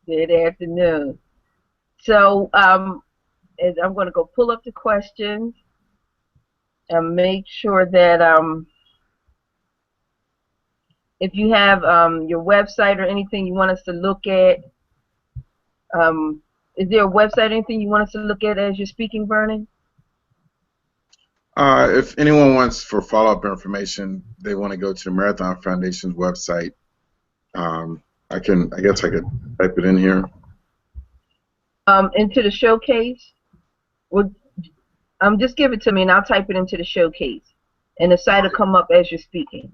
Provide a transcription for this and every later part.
Good afternoon. So I'm going to go pull up the questions and make sure that if you have your website or anything you want us to look at, is there a website or anything you want us to look at as you're speaking, Vernon? If anyone wants for follow-up information, they want to go to the Marathon Foundation's website. I guess I could type it in here. Into the showcase? Well, just give it to me and I'll type it into the showcase. And the site will come up as you're speaking.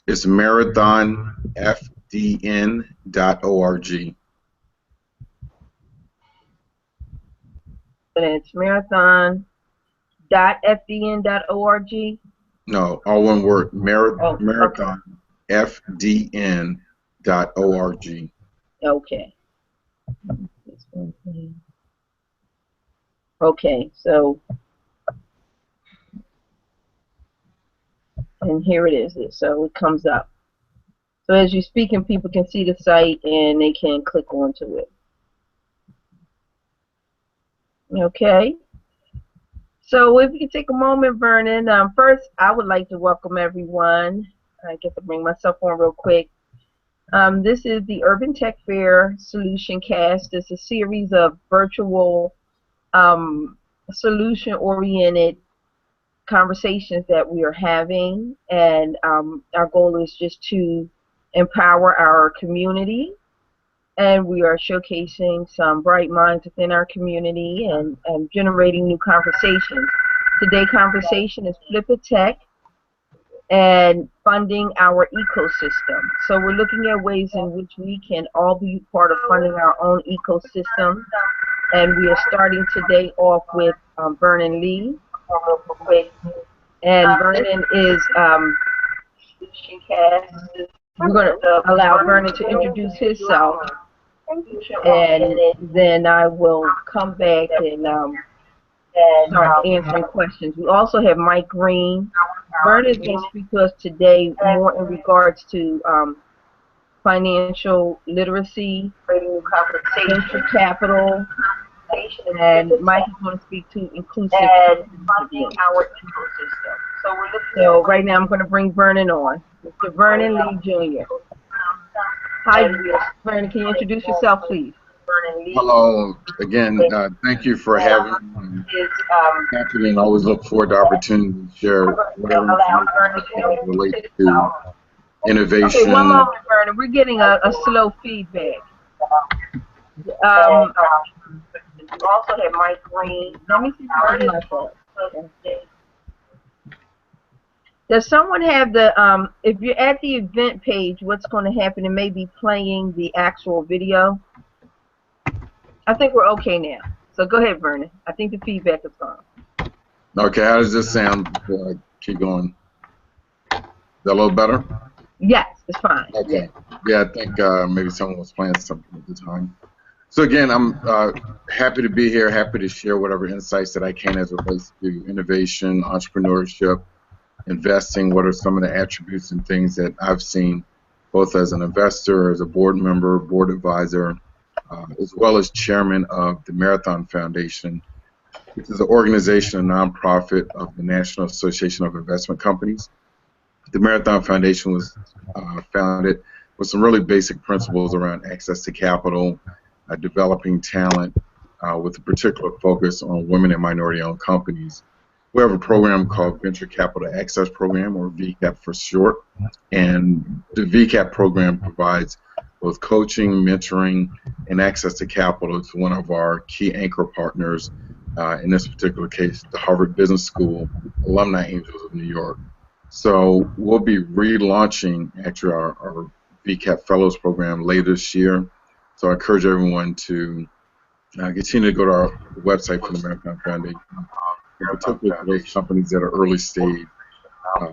It's marathonfdn.org. And it's marathon.fdn.org? No, all one word. Marathonfdn.org. Okay. Okay, so, and here it is. So it comes up. So as you're speaking, people can see the site and they can click onto it. Okay. So if you can take a moment, Vernon. First, I would like to welcome everyone. I get to bring myself on real quick. This is the Urban Tech Fair SolutionCast. It's a series of virtual solution-oriented conversations that we are having, and our goal is just to empower our community, and we are showcasing some bright minds within our community and generating new conversations. Today's conversation is Flip a Tech and funding our ecosystem. So we're looking at ways in which we can all be part of funding our own ecosystem. And we are starting today off with Vernon Lee. And Vernon is, we're going to allow Vernon to introduce himself. And then I will come back and start answering questions. We also have Mike Green. Vernon is going to speak to us today more in regards to financial literacy, venture capital, and Mike is going to speak to inclusive competitiveness. So right now I'm going to bring Vernon on. Mr. Vernon Lee Jr. Hi, Vernon. Can you introduce yourself, please? Hello. Again, thank you for having me. Happy and always look forward to opportunity to share whatever information relates to innovation. Okay, one moment, Vernon. We're getting a slow feedback. We also have Mike Green. Let me see if I can Does someone have the, if you're at the event page, what's going to happen? It may be playing the actual video. I think we're okay now. So go ahead, Vernon. I think the feedback is gone. Okay, how does this sound before I keep going? Is that a little better? Yes, it's fine. Okay. Yeah, I think maybe someone was playing something at the time. So again, I'm happy to be here, happy to share whatever insights that I can as it relates to innovation, entrepreneurship, investing. What are some of the attributes and things that I've seen both as an investor, as a board member, board advisor, as well as chairman of the Marathon Foundation, which is an organization, a nonprofit of the National Association of Investment Companies. The Marathon Foundation was founded with some really basic principles around access to capital, developing talent, with a particular focus on women and minority-owned companies. We have a program called Venture Capital Access Program, or VCAP for short, and the VCAP program provides both coaching, mentoring, and access to capital to one of our key anchor partners, in this particular case, the Harvard Business School Alumni Angels of New York. So we'll be relaunching actually our VCAP Fellows program later this year. So I encourage everyone to continue to go to our website for the Marathon Foundation, in particular for those companies that are early stage,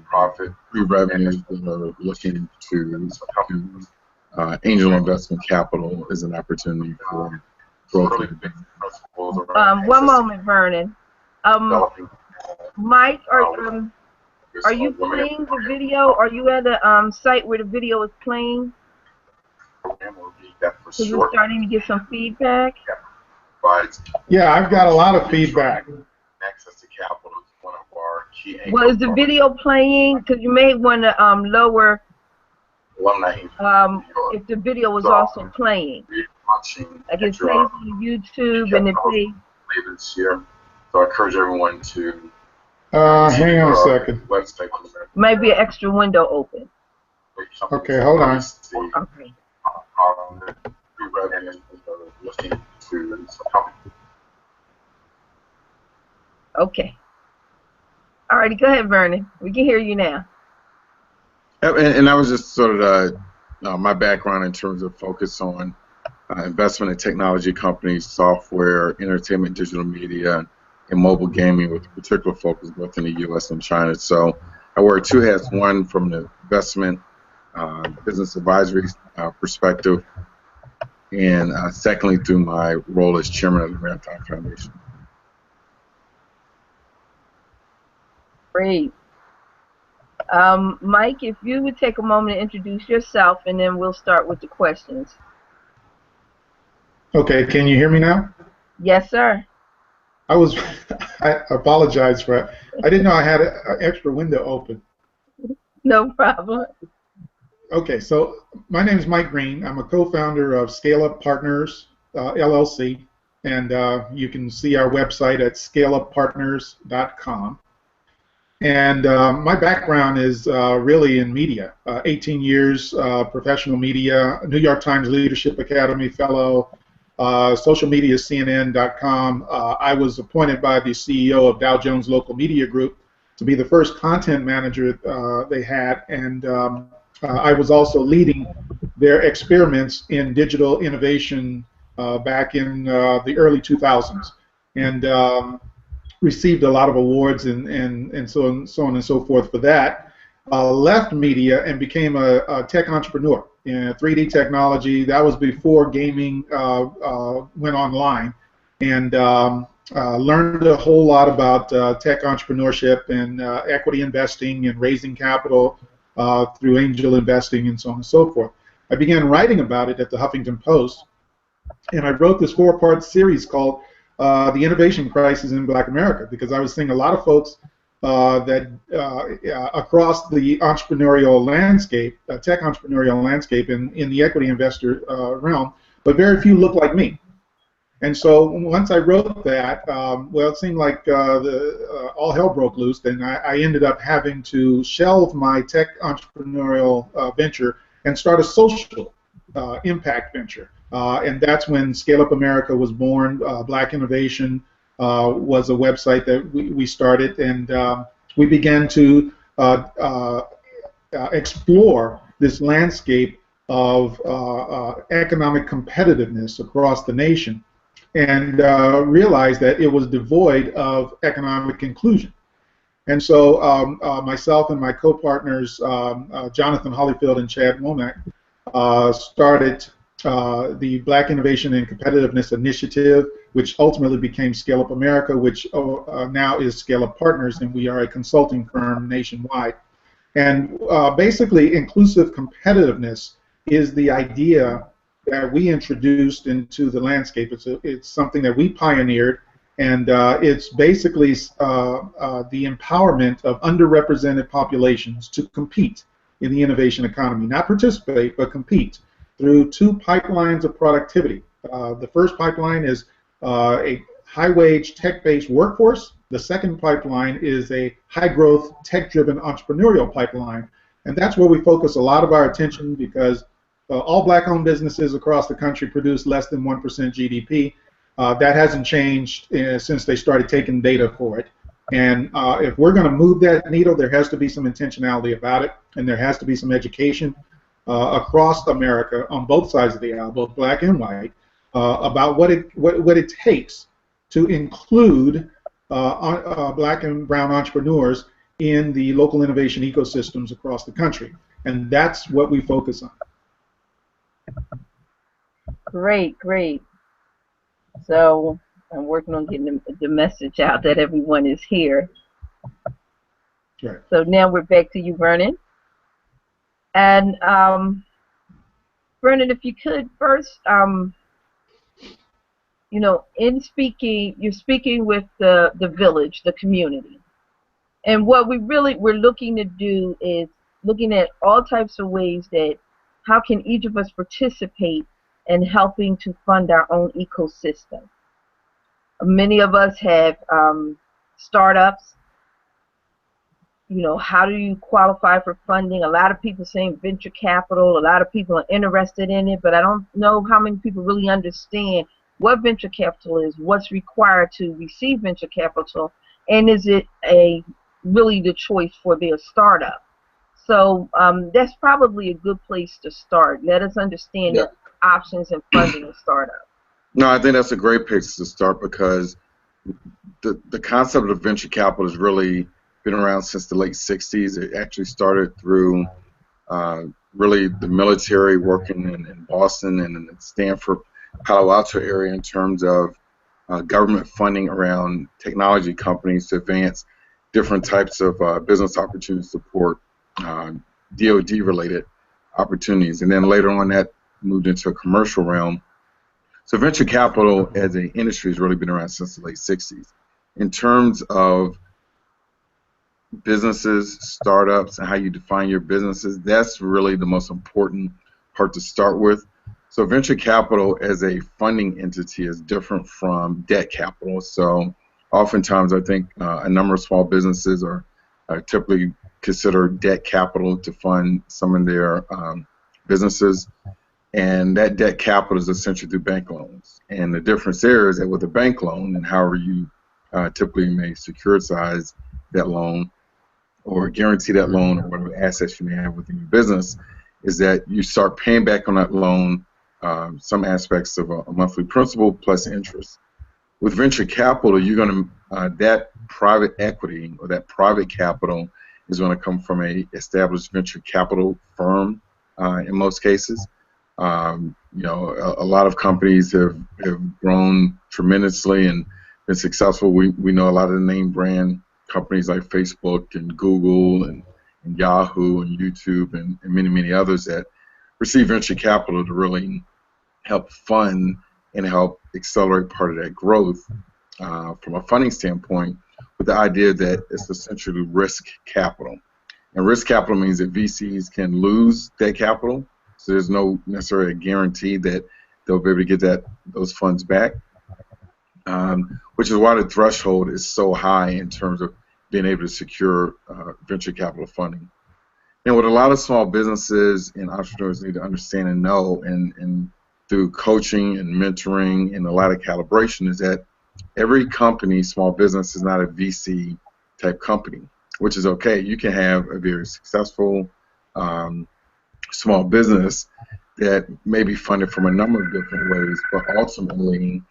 profit, pre-revenues that are looking to angel investment capital as an opportunity for growth. One moment, Vernon. Mike, are you playing the video? Are you at a site where the video is playing? program, or be that for So we're short. starting to get some feedback. But yeah, I've got a lot of feedback. access to capital is one of our key anchor Was the video playing? Because you may want to lower alumni. if the video was also playing. Like it plays on YouTube and it plays. Later this year. So I encourage everyone to Hang on a second. website. Might be an extra window open. Okay, hold on. Okay. Listening to some company. Okay. Alrighty, go ahead, Vernon. We can hear you now. And I was just sort of my background in terms of focus on investment in technology companies, software, entertainment, digital media, and mobile gaming, with particular focus both in the U.S. and China. So I wear two hats: one from the investment business advisory perspective, and secondly through my role as chairman of the Maritime Foundation. Great. Mike, if you would take a moment to introduce yourself, and then we'll start with the questions. Okay, can you hear me now? Yes, sir. I apologize for it. I didn't know I had an extra window open. No problem. Okay, so my name is Mike Green. I'm a co-founder of Scale Up Partners, LLC, and you can see our website at scaleuppartners.com. And my background is really in media. 18 years professional media, New York Times Leadership Academy Fellow, social media, CNN.com. I was appointed by the CEO of Dow Jones Local Media Group to be the first content manager they had, and I was also leading their experiments in digital innovation back in the early 2000s. And received a lot of awards and so on and so forth for that. Left media and became a tech entrepreneur in 3D technology. That was before gaming went online, and learned a whole lot about tech entrepreneurship and equity investing and raising capital through angel investing and so on and so forth. I began writing about it at the Huffington Post, and I wrote this 4-part series called The Innovation Crisis in Black America, because I was seeing a lot of folks across the entrepreneurial landscape, tech entrepreneurial landscape in the equity investor realm, but very few look like me. And so once I wrote that, well, it seemed like all hell broke loose, and I ended up having to shelve my tech entrepreneurial venture and start a social impact venture. And that's when Scale Up America was born. Black Innovation was a website that we started, and we began to explore this landscape of economic competitiveness across the nation, and realized that it was devoid of economic inclusion. And so myself and my co-partners, Jonathan Hollyfield and Chad Womack, started the Black Innovation and Competitiveness Initiative, which ultimately became Scale Up America, which now is Scale Up Partners, and we are a consulting firm nationwide. And basically, inclusive competitiveness is the idea that we introduced into the landscape. It's something that we pioneered, and it's basically the empowerment of underrepresented populations to compete in the innovation economy, not participate, but compete through 2 pipelines of productivity. The first pipeline is a high-wage, tech-based workforce. The second pipeline is a high-growth, tech-driven entrepreneurial pipeline. And that's where we focus a lot of our attention, because all black-owned businesses across the country produce less than 1% GDP. That hasn't changed since they started taking data for it. And if we're going to move that needle, there has to be some intentionality about it, and there has to be some education across America on both sides of the aisle, both black and white, about what it takes to include black and brown entrepreneurs in the local innovation ecosystems across the country. And that's what we focus on. Great, great. So I'm working on getting the message out that everyone is here. Right. So now we're back to you, Vernon. And Vernon, if you could first, in speaking, you're speaking with the village, the community. And what we're looking to do is looking at all types of ways that how can each of us participate in helping to fund our own ecosystem. Many of us have startups. How do you qualify for funding? A lot of people saying venture capital. A lot of people are interested in it, but I don't know how many people really understand what venture capital is, what's required to receive venture capital, and is it really the choice for their startup. So that's probably a good place to start. Let us understand Yeah. the options in funding a startup. No, I think that's a great place to start because the concept of venture capital has really been around since the late 60s. It actually started through really the military working in Boston and in the Stanford, Palo Alto area in terms of government funding around technology companies to advance different types of business opportunities to support DoD-related opportunities. And then later on that moved into a commercial realm. So venture capital as an industry has really been around since the late 60s. In terms of businesses, startups, and how you define your businesses, that's really the most important part to start with. So venture capital as a funding entity is different from debt capital. So oftentimes I think a number of small businesses are typically considered debt capital to fund some of their businesses. And that debt capital is essentially through bank loans. And the difference there is that with a bank loan, and however you typically may securitize that loan or guarantee that loan or whatever assets you may have within your business, is that you start paying back on that loan some aspects of a monthly principal plus interest. With venture capital, you're going to that private equity or that private capital is going to come from a established venture capital firm in most cases. A lot of companies have grown tremendously and been successful. We know a lot of the name brand companies like Facebook and Google and Yahoo and YouTube and many, many others that receive venture capital to really help fund and help accelerate part of that growth from a funding standpoint, with the idea that it's essentially risk capital. And risk capital means that VCs can lose that capital, so there's no necessarily a guarantee that they'll be able to get those funds back, which is why the threshold is so high in terms of being able to secure venture capital funding. And what a lot of small businesses and entrepreneurs need to understand and know, and through coaching and mentoring and a lot of calibration, is that every company, small business, is not a VC type company, which is okay. You can have a very successful small business that may be funded from a number of different ways, but ultimately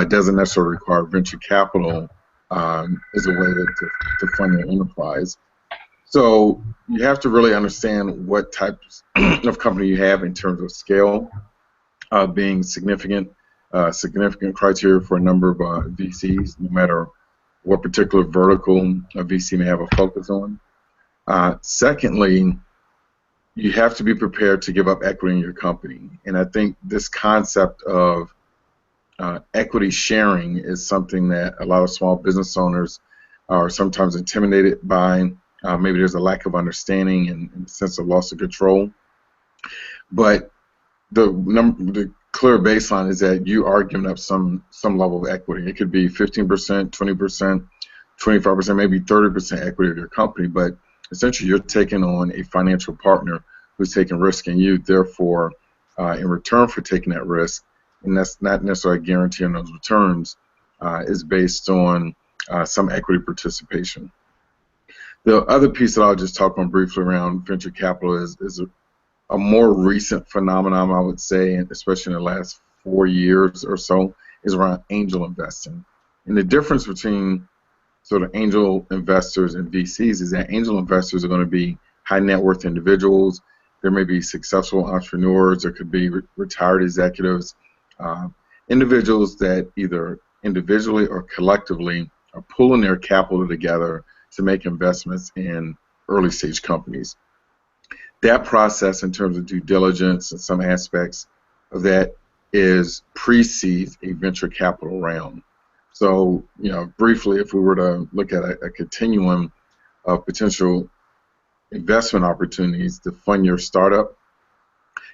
doesn't necessarily require venture capital as a way to fund your enterprise. So you have to really understand what types of company you have in terms of scale, being significant criteria for a number of VCs, no matter what particular vertical a VC may have a focus on. Secondly, you have to be prepared to give up equity in your company. And I think this concept of equity sharing is something that a lot of small business owners are sometimes intimidated by. Maybe there's a lack of understanding and a sense of loss of control. But the clear baseline is that you are giving up some level of equity. It could be 15%, 20%, 25%, maybe 30% equity of your company, but essentially you're taking on a financial partner who's taking risk in you. Therefore, in return for taking that risk, and that's not necessarily a guarantee on those returns, is based on some equity participation. The other piece that I'll just talk on briefly around venture capital is a more recent phenomenon, I would say, especially in the last 4 years or so, is around angel investing. And the difference between sort of angel investors and VCs is that angel investors are going to be high net worth individuals. There may be successful entrepreneurs. There could be retired executives, individuals that either individually or collectively are pulling their capital together to make investments in early stage companies. That process in terms of due diligence and some aspects of that is precedes a venture capital round. So, briefly, if we were to look at a continuum of potential investment opportunities to fund your startup,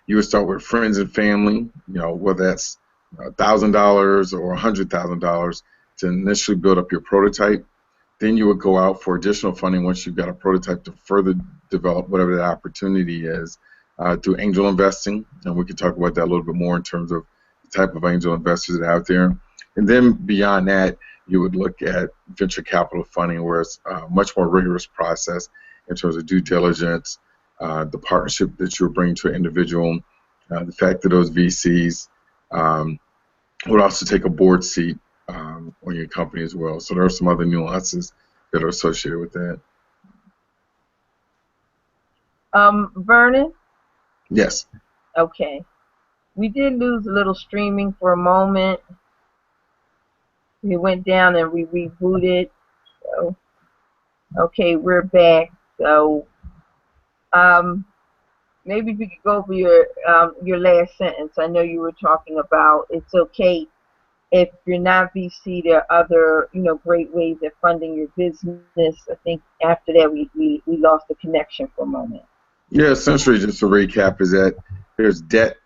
you would start with friends and family, whether that's $1,000 or $100,000 to initially build up your prototype. Then you would go out for additional funding once you've got a prototype to further develop whatever that opportunity is through angel investing. And we could talk about that a little bit more in terms of the type of angel investors that are out there. And then beyond that, you would look at venture capital funding, where it's a much more rigorous process in terms of due diligence, the partnership that you're bringing to an individual, the fact that those VCs would also take a board seat on your company as well. So there are some other nuances that are associated with that. Vernon? Yes. Okay. We did lose a little streaming for a moment. We went down and we rebooted. So, okay, we're back. So, maybe if you could go over your last sentence. I know you were talking about it's okay if you're not VC. There are other, great ways of funding your business. I think after that we lost the connection for a moment. Yeah, essentially, just to recap, is that there's debt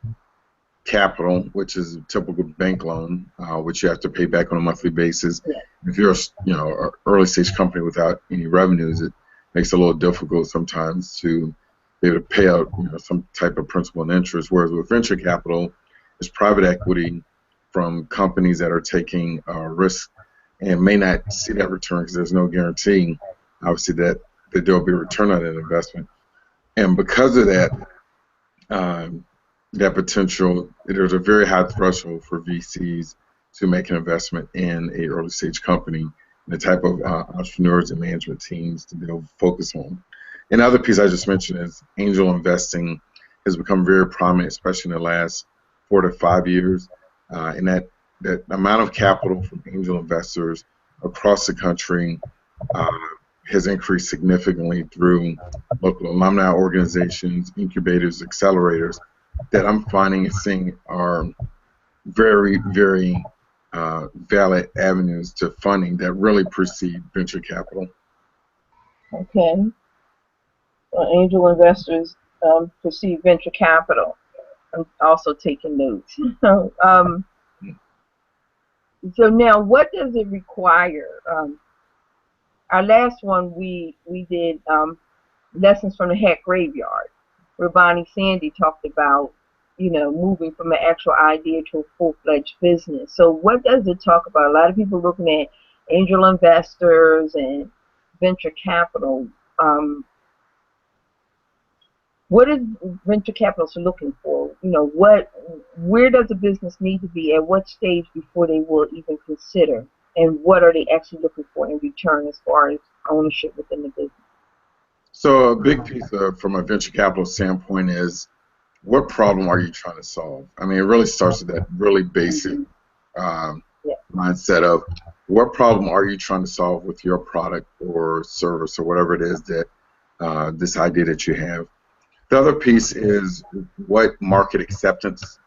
capital, which is a typical bank loan, which you have to pay back on a monthly basis. Yeah. If you're an early stage company without any revenues, it makes it a little difficult sometimes to be able to pay out some type of principal and interest. Whereas with venture capital, it's private equity from companies that are taking risk and may not see that return because there's no guarantee, obviously, that there will be a return on that investment. And because of that, that potential, there's a very high threshold for VCs to make an investment in a early stage company, and the type of entrepreneurs and management teams to be able to focus on. Another piece I just mentioned is angel investing has become very prominent, especially in the last 4 to 5 years. And that amount of capital from angel investors across the country has increased significantly through local alumni organizations, incubators, accelerators, that I'm finding and seeing are very, very valid avenues to funding that really precede venture capital. Okay. Angel investors precede venture capital. I'm also taking notes. So now, what does it require? Our last one, we did Lessons from the Hat Graveyard, where Bonnie Sandy talked about, moving from an actual idea to a full-fledged business. So what does it talk about? A lot of people looking at angel investors and venture capital. What is venture capitalists looking for? Where does a business need to be at what stage before they will even consider? And what are they actually looking for in return as far as ownership within the business? So a big piece from a venture capital standpoint is, what problem are you trying to solve? I mean, it really starts with that really basic mindset of, what problem are you trying to solve with your product or service or whatever it is that this idea that you have. The other piece is, what market acceptance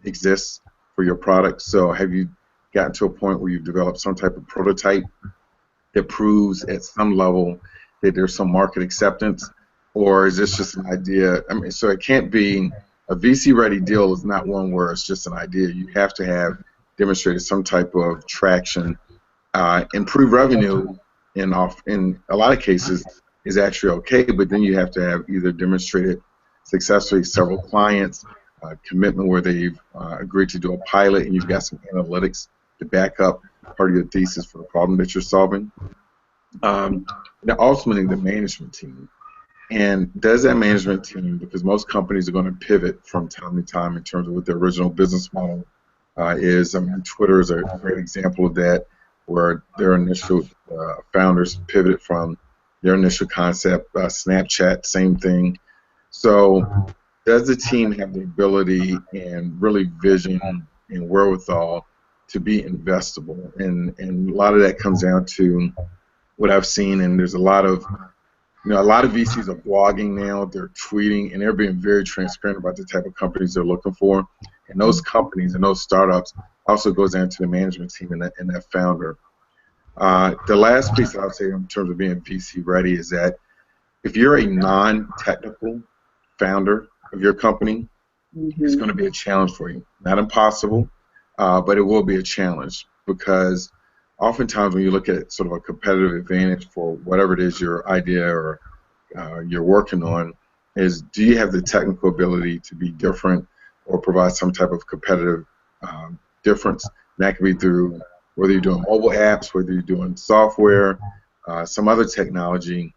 exists for your product. So have you gotten to a point where you've developed some type of prototype that proves at some level that there's some market acceptance, or is this just an idea? I mean, so it can't be a VC-ready deal is not one where it's just an idea. You have to have demonstrated some type of traction, improve revenue in a lot of cases is actually okay, but then you have to have either demonstrated successfully several clients, commitment where they've agreed to do a pilot, and you've got some analytics to back up part of your thesis for the problem that you're solving. Now, ultimately, the management team. And does that management team, because most companies are going to pivot from time to time in terms of what their original business model is. I mean, Twitter is a great example of that, where their initial founders pivoted from their initial concept. Snapchat, same thing. So does the team have the ability and really vision and wherewithal to be investable? And a lot of that comes down to what I've seen, and there's a lot of A lot of VCs are blogging now, they're tweeting, and they're being very transparent about the type of companies they're looking for. And those companies and those startups also goes into the management team and that founder. The last piece I would say in terms of being VC ready is that if you're a non-technical founder of your company, it's going to be a challenge for you. Not impossible, but it will be a challenge, because oftentimes when you look at sort of a competitive advantage for whatever it is your idea or you're working on, is do you have the technical ability to be different or provide some type of competitive difference? And that could be through whether you're doing mobile apps, whether you're doing software, some other technology.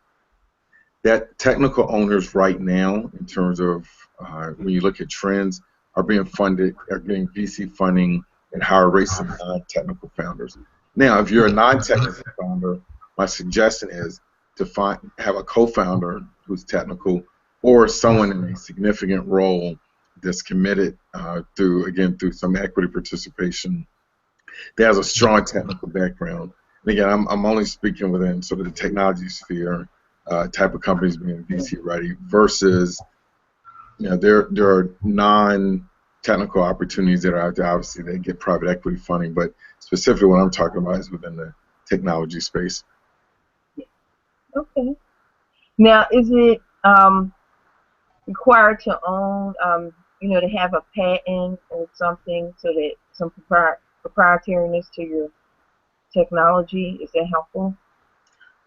That technical owners right now, in terms of when you look at trends, are getting VC funding at higher rates than non-technical founders. Now, if you're a non-technical founder, my suggestion is to have a co-founder who's technical, or someone in a significant role that's committed through some equity participation, that has a strong technical background. And again, I'm only speaking within sort of the technology sphere, type of companies being VC ready, versus there are non-technical opportunities that are out there. Obviously, they get private equity funding, but specifically what I'm talking about is within the technology space. Okay. Now, is it required to own, to have a patent or something, so that some proprietariness to your technology? Is that helpful?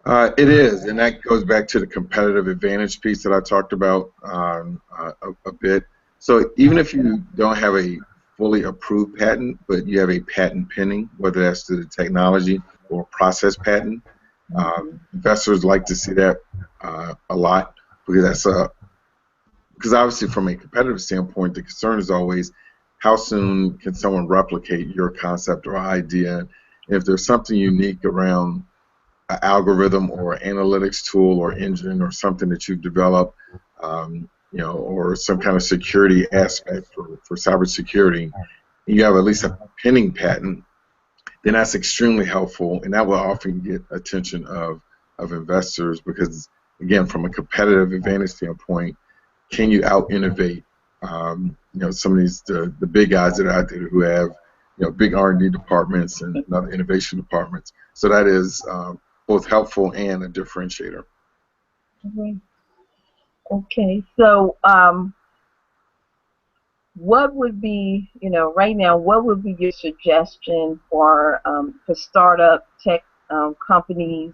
It is, and that goes back to the competitive advantage piece that I talked about a bit. So even if you don't have a fully approved patent, but you have a patent pending, whether that's to the technology or process patent, investors like to see that a lot, because because obviously from a competitive standpoint, the concern is always how soon can someone replicate your concept or idea, and if there's something unique around an algorithm or analytics tool or engine or something that you've developed, or some kind of security aspect for cybersecurity, and you have at least a pending patent, then that's extremely helpful, and that will often get attention of investors, because again, from a competitive advantage standpoint, can you out-innovate some of these the big guys that are out there who have big R&D departments and other innovation departments? So that is both helpful and a differentiator. Okay, so what would be, right now, what would be your suggestion for startup tech companies?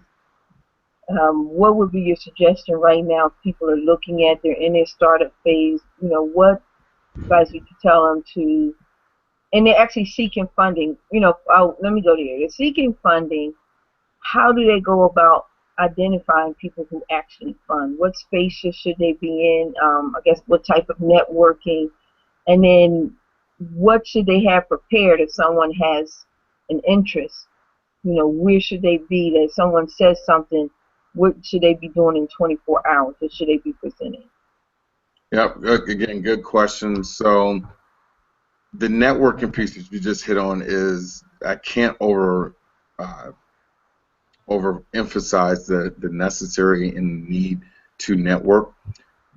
What would be your suggestion right now if people are looking at, they're in their startup phase? What advice would you tell them to, and they're actually seeking funding? Let me go there. They're seeking funding. How do they go about identifying people who actually fund? What spaces should they be in? I guess what type of networking? And then what should they have prepared if someone has an interest? Where should they be that if someone says something, what should they be doing in 24 hours? What should they be presenting? Yeah, again, good question. So the networking piece that you just hit on is, I can't overemphasize the necessary and need to network.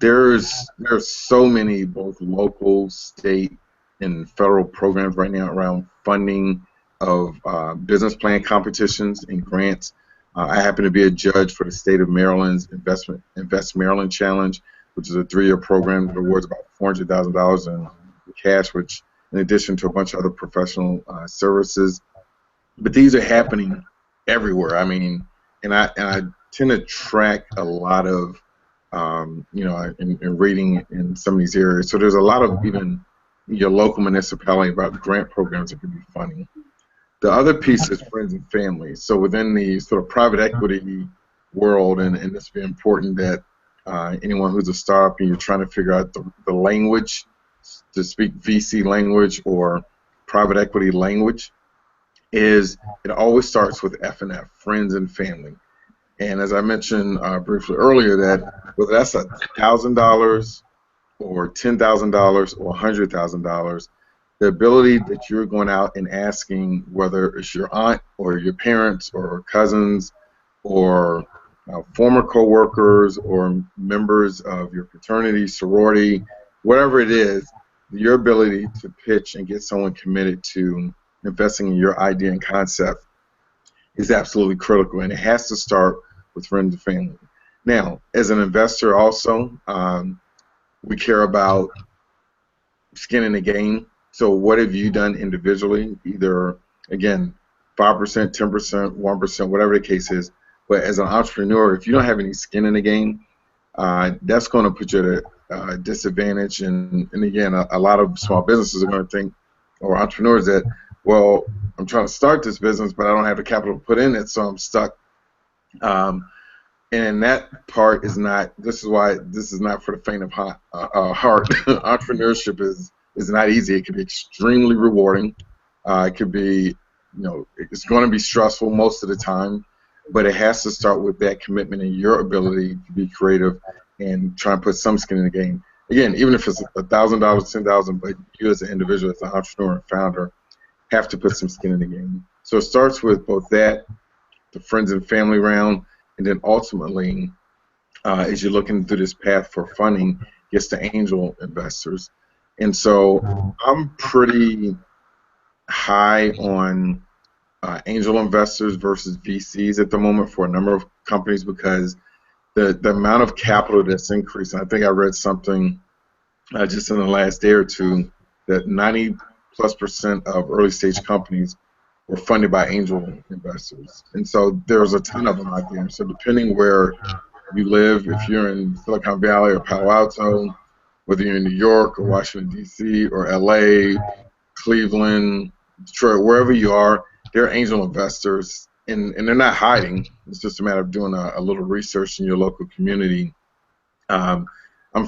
There's so many both local, state, and federal programs right now around funding of business plan competitions and grants. I happen to be a judge for the state of Maryland's Invest Maryland Challenge, which is a 3-year program that awards about $400,000 in cash, which in addition to a bunch of other professional services. But these are happening everywhere. I mean, and I tend to track a lot of, in reading in some of these areas. So there's a lot of even your local municipality about grant programs that could be funding. The other piece is friends and family. So within the sort of private equity world, and it's very important that anyone who's a startup and you're trying to figure out the language, to speak VC language or private equity language, is it always starts with F&F, friends and family. And as I mentioned briefly earlier, that whether that's $1,000 or $10,000 or $100,000, the ability that you're going out and asking, whether it's your aunt or your parents or cousins or former coworkers or members of your fraternity, sorority, whatever it is, your ability to pitch and get someone committed to investing in your idea and concept is absolutely critical, and it has to start with friends and family. Now, as an investor also, we care about skin in the game. So what have you done individually, either, again, 5%, 10%, 1%, whatever the case is. But as an entrepreneur, if you don't have any skin in the game, that's going to put you at a disadvantage. And again, a lot of small businesses are going to think, or entrepreneurs, that, well, I'm trying to start this business, but I don't have the capital to put in it, so I'm stuck. And that part is not, this is why this is not for the faint of heart. Entrepreneurship is not easy. It can be extremely rewarding. It could be, it's going to be stressful most of the time, but it has to start with that commitment and your ability to be creative and try and put some skin in the game. Again, even if it's $1,000, $10,000, but you as an individual, as an entrepreneur and founder, have to put some skin in the game. So it starts with both that, the friends and family round, and then ultimately, as you're looking through this path for funding, gets to angel investors. And so I'm pretty high on angel investors versus VCs at the moment for a number of companies, because the amount of capital that's increasing. I think I read something just in the last day or two that 90+% of early stage companies were funded by angel investors. And so there's a ton of them out there. So depending where you live, if you're in Silicon Valley or Palo Alto, whether you're in New York or Washington, D.C. or L.A., Cleveland, Detroit, wherever you are, they're angel investors, and they're not hiding. It's just a matter of doing a little research in your local community. I'm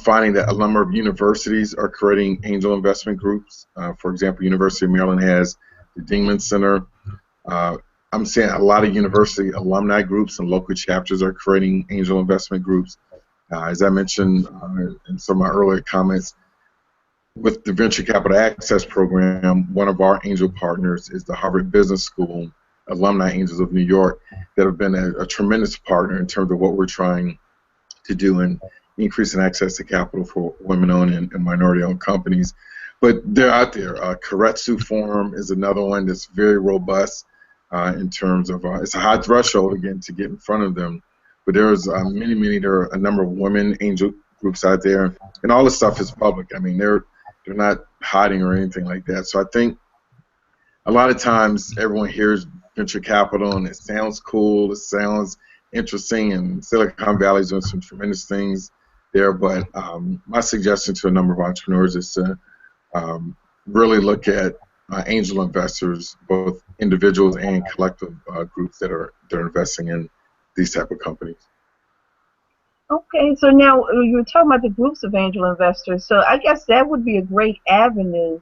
finding that a number of universities are creating angel investment groups. For example, University of Maryland has the Dingman Center. I'm seeing a lot of university alumni groups and local chapters are creating angel investment groups. As I mentioned in some of my earlier comments, with the Venture Capital Access Program, one of our angel partners is the Harvard Business School Alumni Angels of New York, that have been a tremendous partner in terms of what we're trying to do in increasing access to capital for women-owned and minority-owned companies. But they're out there. Keiretsu Forum is another one that's very robust in terms of, it's a high threshold, again, to get in front of them. But there's there are a number of women angel groups out there, and all this stuff is public. I mean, they're not hiding or anything like that. So I think a lot of times everyone hears venture capital and it sounds cool, it sounds interesting, and Silicon Valley is doing some tremendous things there. But my suggestion to a number of entrepreneurs is to really look at angel investors, both individuals and collective groups that are investing in these type of companies. Okay, so now you were talking about the groups of angel investors. So I guess that would be a great avenue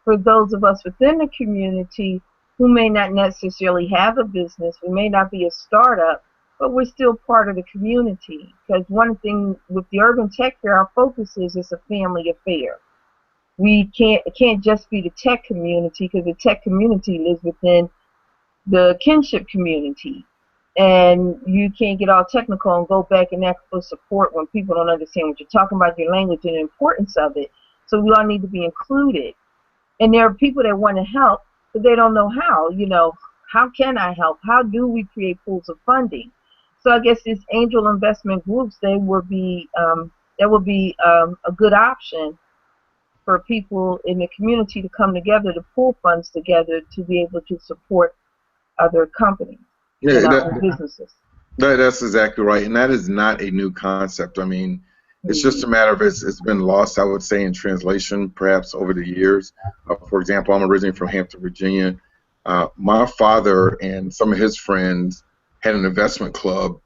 for those of us within the community who may not necessarily have a business, we may not be a startup, but we're still part of the community. Because one thing with the Urban Tech Fair, our focus is it's a family affair. It can't just be the tech community, because the tech community lives within the kinship community. And you can't get all technical and go back and ask for support when people don't understand what you're talking about, your language and the importance of it. So we all need to be included. And there are people that want to help, but they don't know how. How can I help? How do we create pools of funding? So I guess these angel investment groups, that would be a good option for people in the community to come together, to pool funds together, to be able to support other companies. Yeah, businesses. That's exactly right, and that is not a new concept. I mean, it's just a matter of it's been lost, I would say, in translation, perhaps over the years. For example, I'm originally from Hampton, Virginia. My father and some of his friends had an investment club,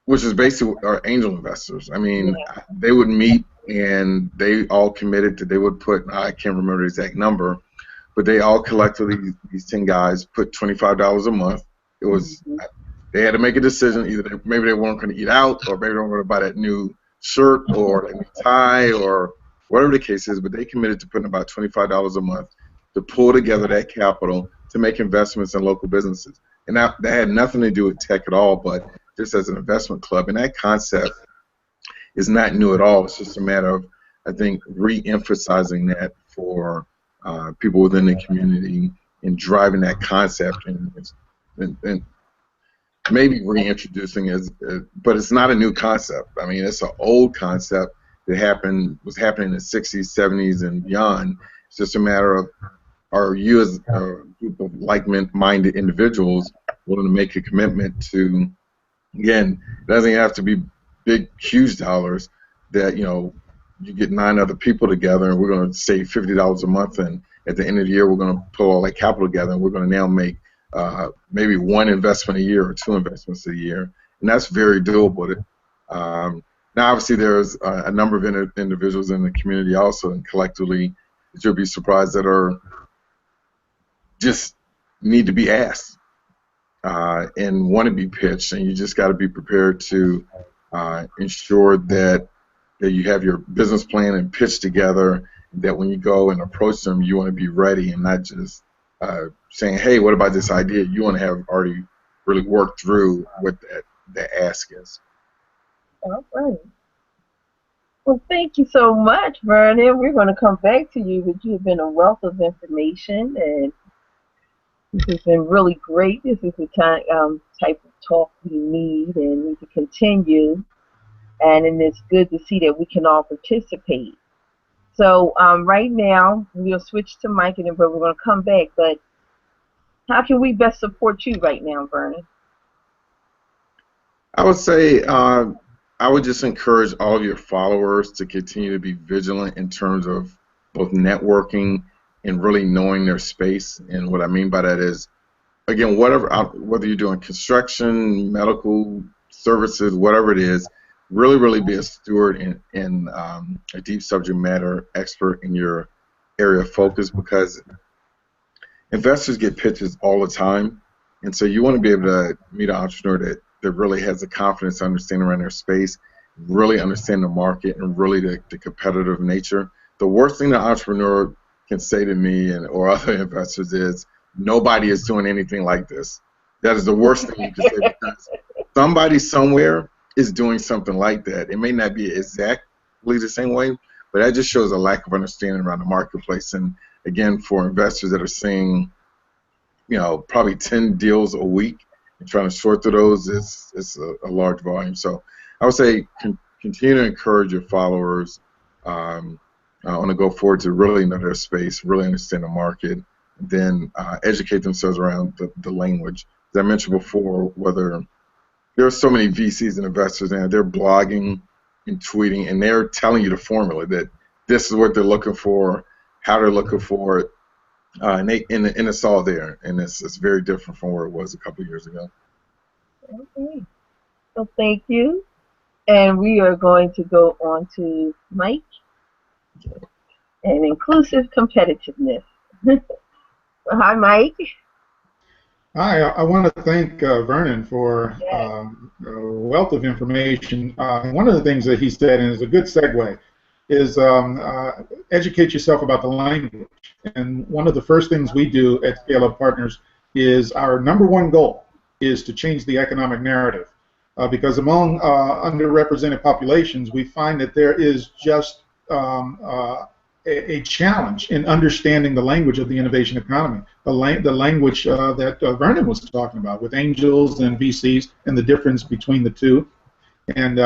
which is basically our angel investors. I mean, they would meet and they all committed to, they would put, I can't remember the exact number, but they all collectively, these 10 guys, put $25 a month. It was, they had to make a decision, either maybe they weren't going to eat out, or maybe they weren't going to buy that new shirt or that new tie or whatever the case is, but they committed to putting about $25 a month to pull together that capital to make investments in local businesses. And that had nothing to do with tech at all, but just as an investment club. And that concept is not new at all. It's just a matter of, I think, re-emphasizing that for people within the community and driving that concept and maybe reintroducing it, but it's not a new concept. I mean, it's an old concept that was happening in the 60s, 70s, and beyond. It's just a matter of, are you as a group of like-minded individuals willing to make a commitment to, again, it doesn't have to be big, huge dollars, that, you get 9 other people together and we're going to save $50 a month, and at the end of the year we're going to pull all that capital together and we're going to now make maybe 1 investment a year or 2 investments a year, and that's very doable. Now, obviously, there's a number of individuals in the community also, and collectively, that you'll be surprised, that are just need to be asked and want to be pitched, and you just got to be prepared to ensure that you have your business plan and pitch together, that when you go and approach them, you want to be ready and not just saying, hey, what about this idea? You want to have already really worked through what that ask is. All right. Well, thank you so much, Vernon. We're going to come back to you, but you've been a wealth of information, and this has been really great. This is the type of talk we need and need to continue, and it's good to see that we can all participate. So right now, we'll switch to Mike, and then we're going to come back, but how can we best support you right now, Vernon? I would say I would just encourage all of your followers to continue to be vigilant in terms of both networking and really knowing their space. And what I mean by that is, again, whether you're doing construction, medical services, whatever it is, really be a steward and a deep subject matter expert in your area of focus, because investors get pitches all the time, and so you want to be able to meet an entrepreneur that really has the confidence to understand around their space, really understand the market, and really the competitive nature. The worst thing the entrepreneur can say to me or other investors is, nobody is doing anything like this. That is the worst thing you can say, because somebody somewhere is doing something like that. It may not be exactly the same way, but that just shows a lack of understanding around the marketplace. And again, for investors that are seeing, probably 10 deals a week and trying to sort through those, it's a large volume. So I would say continue to encourage your followers on the go forward to really know their space, really understand the market, and then educate themselves around the language. As I mentioned before, whether there are so many VCs and investors and they're blogging and tweeting, and they're telling you the formula that this is what they're looking for, how they're looking for it, and it's all there, and it's very different from where it was a couple of years ago. Okay. So thank you, and we are going to go on to Mike and Inclusive Competitiveness. Hi, Mike. Hi, I want to thank Vernon for a wealth of information. One of the things that he said, and is a good segue, is educate yourself about the language. And one of the first things we do at Scale Up Partners is our #1 goal is to change the economic narrative. Because among underrepresented populations, we find that there is just a challenge in understanding the language of the innovation economy, the language that Vernon was talking about with angels and VCs and the difference between the two. And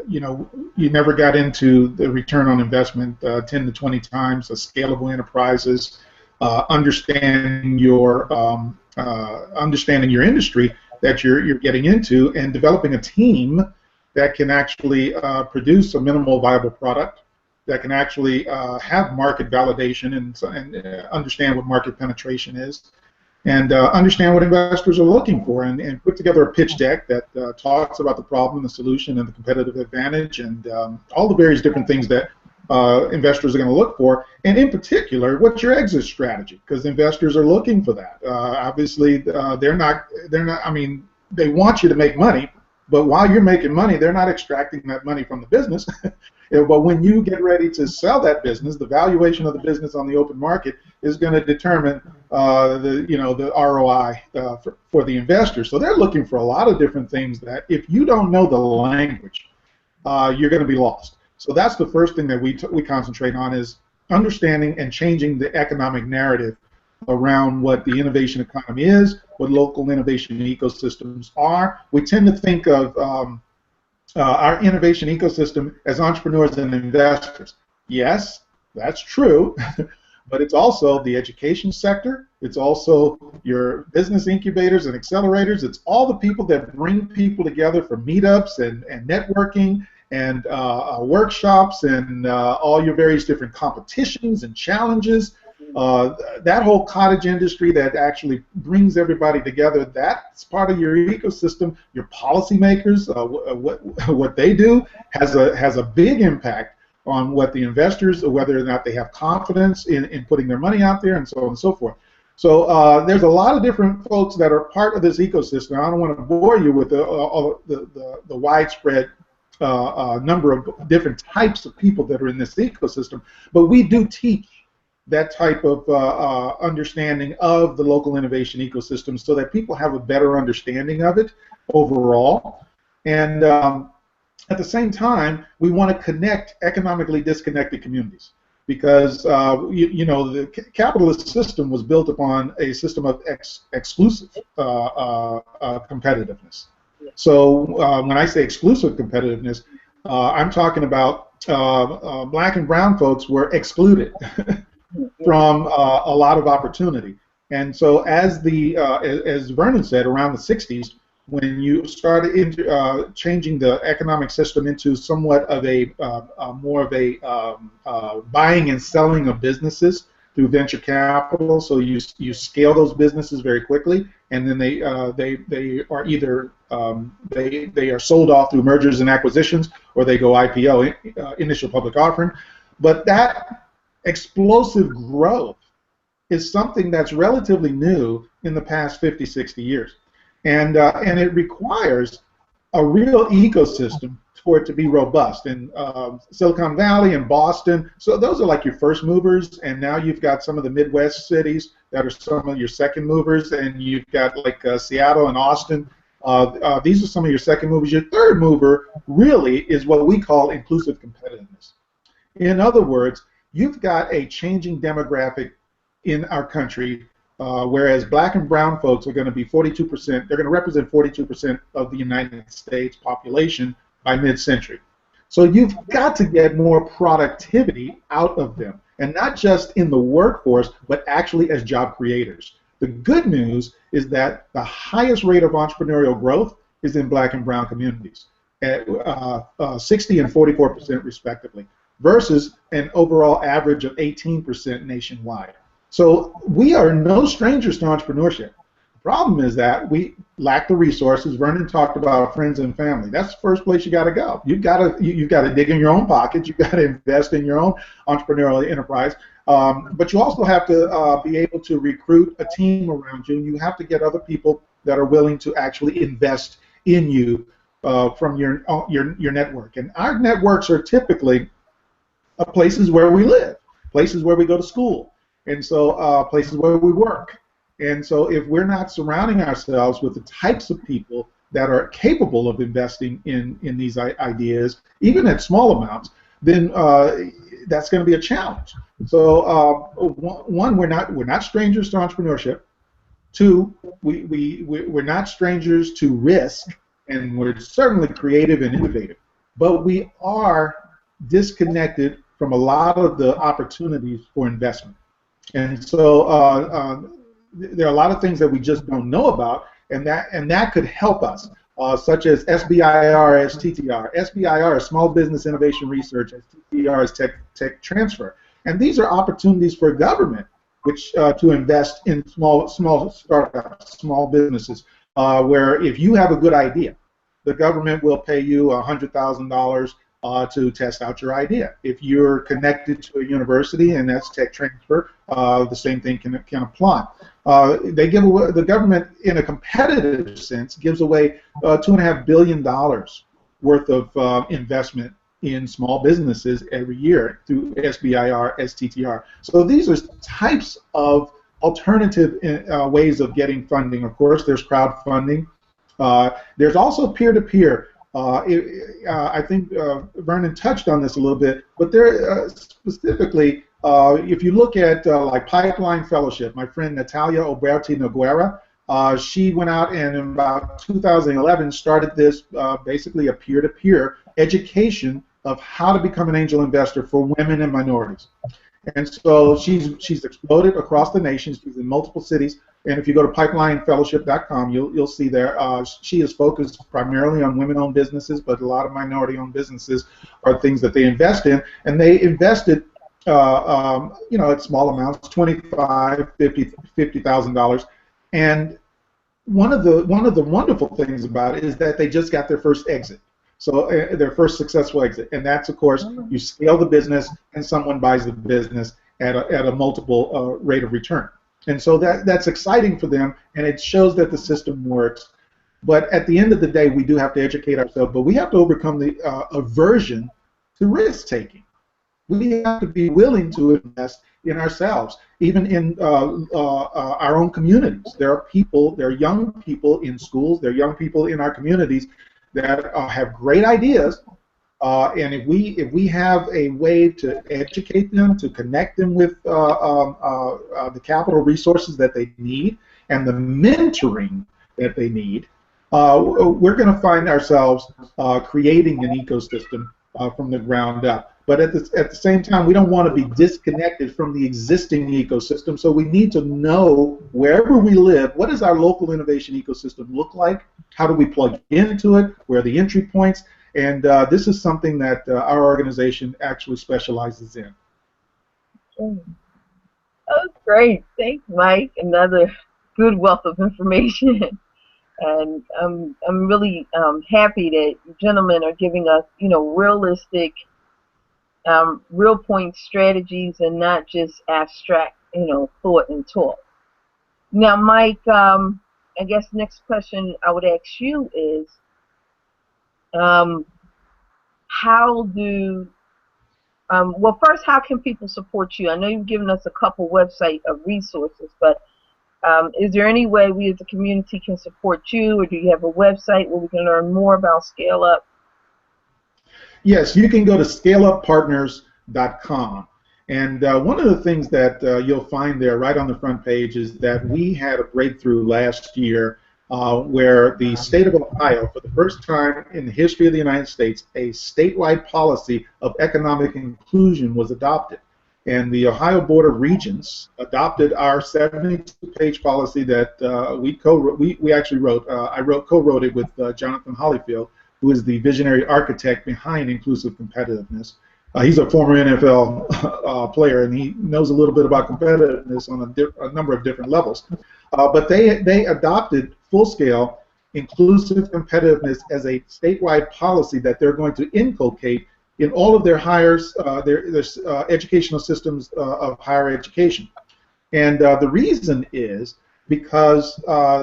you never got into the return on investment 10 to 20 times, the scalable enterprises, understanding your industry that you're getting into, and developing a team that can actually produce a minimal viable product, that can actually have market validation and understand what market penetration is, and understand what investors are looking for, and put together a pitch deck that talks about the problem, the solution, and the competitive advantage, and all the various different things that investors are going to look for, and in particular, what's your exit strategy? Because investors are looking for that. Obviously, they're not. I mean, they want you to make money, But while you're making money, they're not extracting that money from the business. But when you get ready to sell that business, the valuation of the business on the open market is going to determine the ROI for the investor. So they're looking for a lot of different things that if you don't know the language, you're going to be lost. So that's the first thing that we concentrate on, is understanding and changing the economic narrative around what the innovation economy is, what local innovation ecosystems are. We tend to think of our innovation ecosystem as entrepreneurs and investors. Yes, that's true, but it's also the education sector. It's also your business incubators and accelerators. It's all the people that bring people together for meetups and networking and workshops and all your various different competitions and challenges. That whole cottage industry that actually brings everybody together, that's part of your ecosystem. Your policymakers, what they do has a big impact on what the investors, or whether or not they have confidence in putting their money out there, and so on and so forth. So there's a lot of different folks that are part of this ecosystem. I don't want to bore you with the widespread number of different types of people that are in this ecosystem, but we do teach that type of understanding of the local innovation ecosystem so that people have a better understanding of it overall. And at the same time, we want to connect economically disconnected communities, because the capitalist system was built upon a system of exclusive competitiveness. So when I say exclusive competitiveness, I'm talking about black and brown folks were excluded from a lot of opportunity. And so as Vernon said, around the 60s, when you started changing the economic system into somewhat of a more of a buying and selling of businesses through venture capital, so you scale those businesses very quickly, and then they are either they are sold off through mergers and acquisitions, or they go IPO, initial public offering. But that explosive growth is something that's relatively new in the past 50, 60 years. And it requires a real ecosystem for it to be robust. In Silicon Valley and Boston, so those are like your first movers, and now you've got some of the Midwest cities that are some of your second movers, and you've got like Seattle and Austin. These are some of your second movers. Your third mover really is what we call inclusive competitiveness. In other words, you've got a changing demographic in our country, whereas black and brown folks are going to be 42%, they're going to represent 42% of the United States population by mid-century. So you've got to get more productivity out of them, and not just in the workforce, but actually as job creators. The good news is that the highest rate of entrepreneurial growth is in black and brown communities, at 60 and 44% respectively, versus an overall average of 18% nationwide. So we are no strangers to entrepreneurship. The problem is that we lack the resources. Vernon talked about friends and family. That's the first place you got to go. You've got to dig in your own pockets. You've got to invest in your own entrepreneurial enterprise. But you also have to be able to recruit a team around you. You have to get other people that are willing to actually invest in you from your network. And our networks are typically places where we live, places where we go to school, and so places where we work. And so if we're not surrounding ourselves with the types of people that are capable of investing in these ideas, even at small amounts, then that's going to be a challenge. So one, we're not strangers to entrepreneurship. Two, we're not strangers to risk, and we're certainly creative and innovative. But we are disconnected from a lot of the opportunities for investment. And so there are a lot of things that we just don't know about, and that could help us, such as SBIR, STTR. SBIR is Small Business Innovation Research, STTR is Tech Transfer. And these are opportunities for government which to invest in small startups, small businesses, where if you have a good idea, the government will pay you $100,000 to test out your idea. If you're connected to a university, and that's tech transfer, the same thing can apply. They give away, the government, in a competitive sense, gives away $2.5 billion worth of investment in small businesses every year through SBIR, STTR. So these are types of alternative ways of getting funding. Of course, there's crowdfunding. There's also peer-to-peer. I think Vernon touched on this a little bit, but there specifically, if you look at like Pipeline Fellowship, my friend Natalia Oberti Noguera, she went out and in about 2011 started this basically a peer-to-peer education of how to become an angel investor for women and minorities. And so she's exploded across the nation. She's in multiple cities. And if you go to pipelinefellowship.com, you'll see there she is focused primarily on women-owned businesses, but a lot of minority-owned businesses are things that they invest in. And they invested, at small amounts, $25,000, $50,000. And one of the wonderful things about it is that they just got their first exit. So their first successful exit, and that's, of course, you scale the business and someone buys the business at a multiple rate of return. And so that's exciting for them, and it shows that the system works. But at the end of the day, we do have to educate ourselves, but we have to overcome the aversion to risk-taking. We have to be willing to invest in ourselves, even in our own communities. There are young people in schools, there are young people in our communities that have great ideas, and if we have a way to educate them, to connect them with the capital resources that they need and the mentoring that they need, we're going to find ourselves creating an ecosystem from the ground up. But at the same time, we don't want to be disconnected from the existing ecosystem, so we need to know wherever we live, what does our local innovation ecosystem look like? How do we plug into it? Where are the entry points? And this is something that our organization actually specializes in. Oh, great. Thanks, Mike. Another good wealth of information. And I'm really happy that you gentlemen are giving us, realistic, real point strategies and not just abstract, thought and talk. Now, Mike, I guess next question I would ask you is, well, first, how can people support you? I know you've given us a couple website of resources, but is there any way we as a community can support you, or do you have a website where we can learn more about Scale Up? Yes, you can go to scaleuppartners.com. And one of the things that you'll find there right on the front page is that we had a breakthrough last year where the state of Ohio, for the first time in the history of the United States, a statewide policy of economic inclusion was adopted. And the Ohio Board of Regents adopted our 72-page policy that we actually wrote. I co-wrote it with Jonathan Hollyfield, who is the visionary architect behind Inclusive Competitiveness. He's a former NFL player, and he knows a little bit about competitiveness on a number of different levels. But they adopted full-scale inclusive competitiveness as a statewide policy that they're going to inculcate in all of their educational systems of higher education. And the reason is because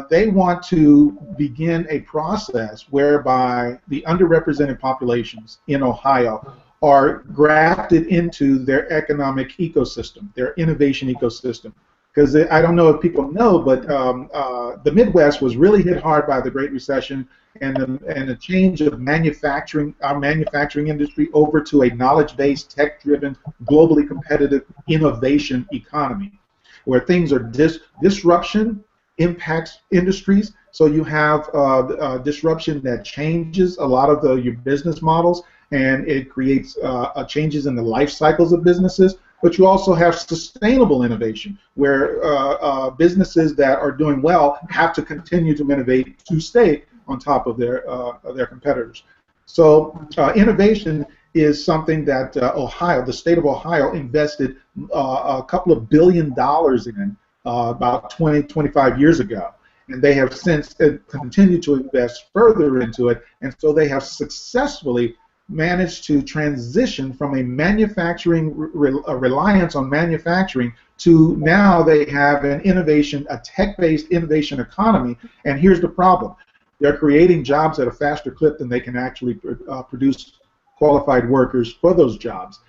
they want to begin a process whereby the underrepresented populations in Ohio are grafted into their economic ecosystem, their innovation ecosystem. Because I don't know if people know, but the Midwest was really hit hard by the Great Recession and the change of manufacturing, our manufacturing industry, over to a knowledge-based, tech-driven, globally competitive innovation economy, where things are disruption impacts industries. So you have disruption that changes a lot of your business models, and it creates changes in the life cycles of businesses. But you also have sustainable innovation, where businesses that are doing well have to continue to innovate to stay on top of their competitors. So innovation is something that Ohio, the state of Ohio, invested a couple of $1 billion in about 25 years ago. And they have since continued to invest further into it, and so they have successfully managed to transition from a manufacturing a reliance on manufacturing to now they have an innovation, a tech-based innovation economy. And here's the problem: they're creating jobs at a faster clip than they can actually produce qualified workers for those jobs.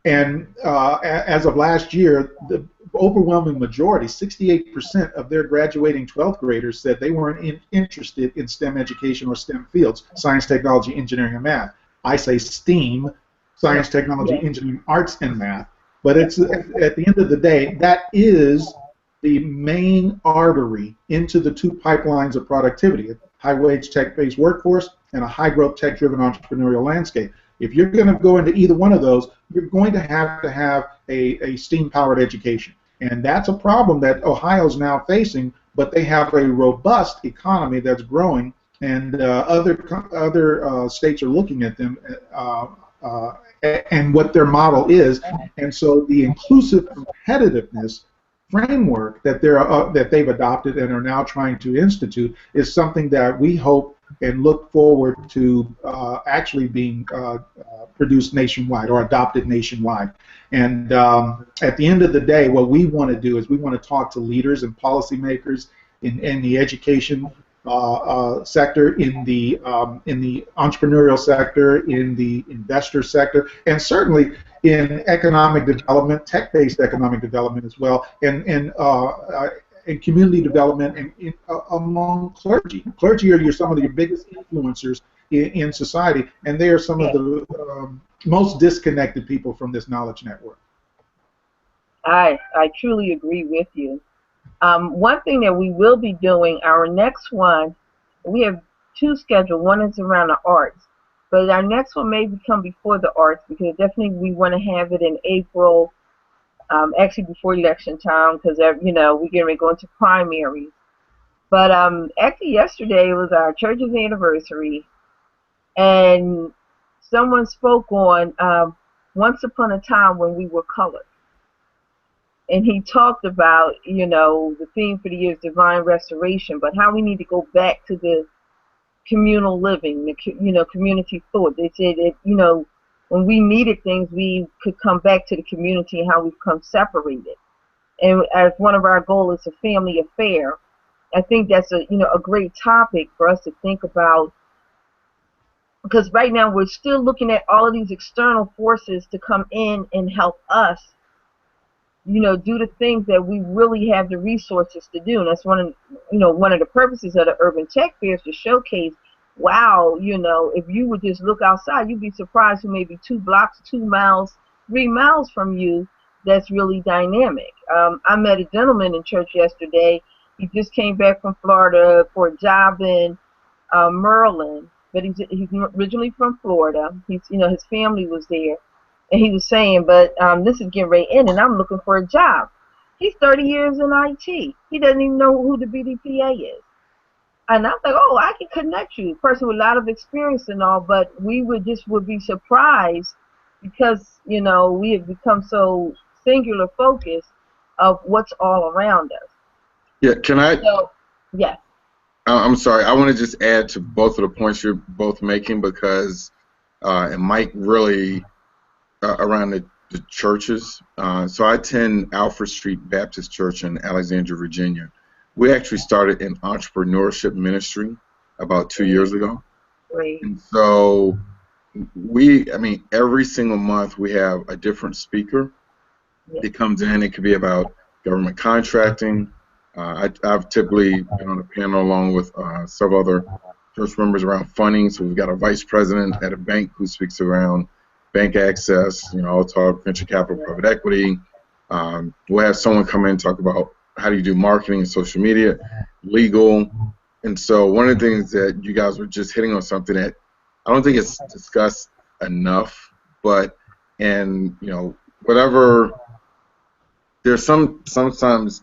And as of last year, the overwhelming majority, 68% of their graduating 12th graders said they weren't interested in STEM education or STEM fields: science, technology, engineering, and math. I say STEAM, science, technology, engineering, arts, and math. But it's at the end of the day, that is the main artery into the two pipelines of productivity: a high-wage tech-based workforce and a high-growth tech-driven entrepreneurial landscape. If you're going to go into either one of those, you're going to have a STEAM-powered education. And that's a problem that Ohio's now facing, but they have a robust economy that's growing, and other states are looking at them and what their model is. And so the inclusive competitiveness framework that they've adopted and are now trying to institute is something that we hope and look forward to actually being produced nationwide or adopted nationwide. And at the end of the day, what we want to do is we want to talk to leaders and policymakers in the education sector, in the entrepreneurial sector, in the investor sector, and certainly in economic development, tech-based economic development as well, and community development, and among clergy. Clergy are some of the biggest influencers in society, and they are some of the most disconnected people from this knowledge network. I truly agree with you. One thing that we will be doing, our next one, we have two scheduled. One is around the arts, but our next one may come before the arts, because definitely we want to have it in April, actually before election time, because we're getting ready to go into primaries. But actually yesterday was our church's anniversary, and someone spoke on once upon a time when we were colored. And he talked about, the theme for the year is divine restoration, but how we need to go back to the communal living, the community thought. They said that, when we needed things, we could come back to the community and how we've come separated. And as one of our goals is a family affair, I think that's a great topic for us to think about, because right now we're still looking at all of these external forces to come in and help us do the things that we really have the resources to do. And that's one of the purposes of the Urban Tech Fair, is to showcase, wow, if you would just look outside, you'd be surprised who may be 2 blocks, 2 miles, 3 miles from you that's really dynamic. I met a gentleman in church yesterday. He just came back from Florida for a job in Maryland, but he's originally from Florida. His family was there. And he was saying, but this is getting ready in, and I'm looking for a job. He's 30 years in IT. He doesn't even know who the BDPA is. And I was like, oh, I can connect you, a person with a lot of experience and all, but we would be surprised, because, we have become so singular focused of what's all around us. Yeah, can I? So, yes. I'm sorry. I want to just add to both of the points you're both making, because, and Mike really, around the churches. So I attend Alfred Street Baptist Church in Alexandria, Virginia. We actually started an entrepreneurship ministry about 2 years ago. Great. And so every single month we have a different speaker that comes in. It could be about government contracting. I've typically been on a panel along with several other church members around funding. So we've got a vice president at a bank who speaks around bank access, I'll talk venture capital, private equity. We'll have someone come in and talk about how do you do marketing and social media, legal. And so one of the things that you guys were just hitting on, something that I don't think it's discussed enough, but whatever, there's sometimes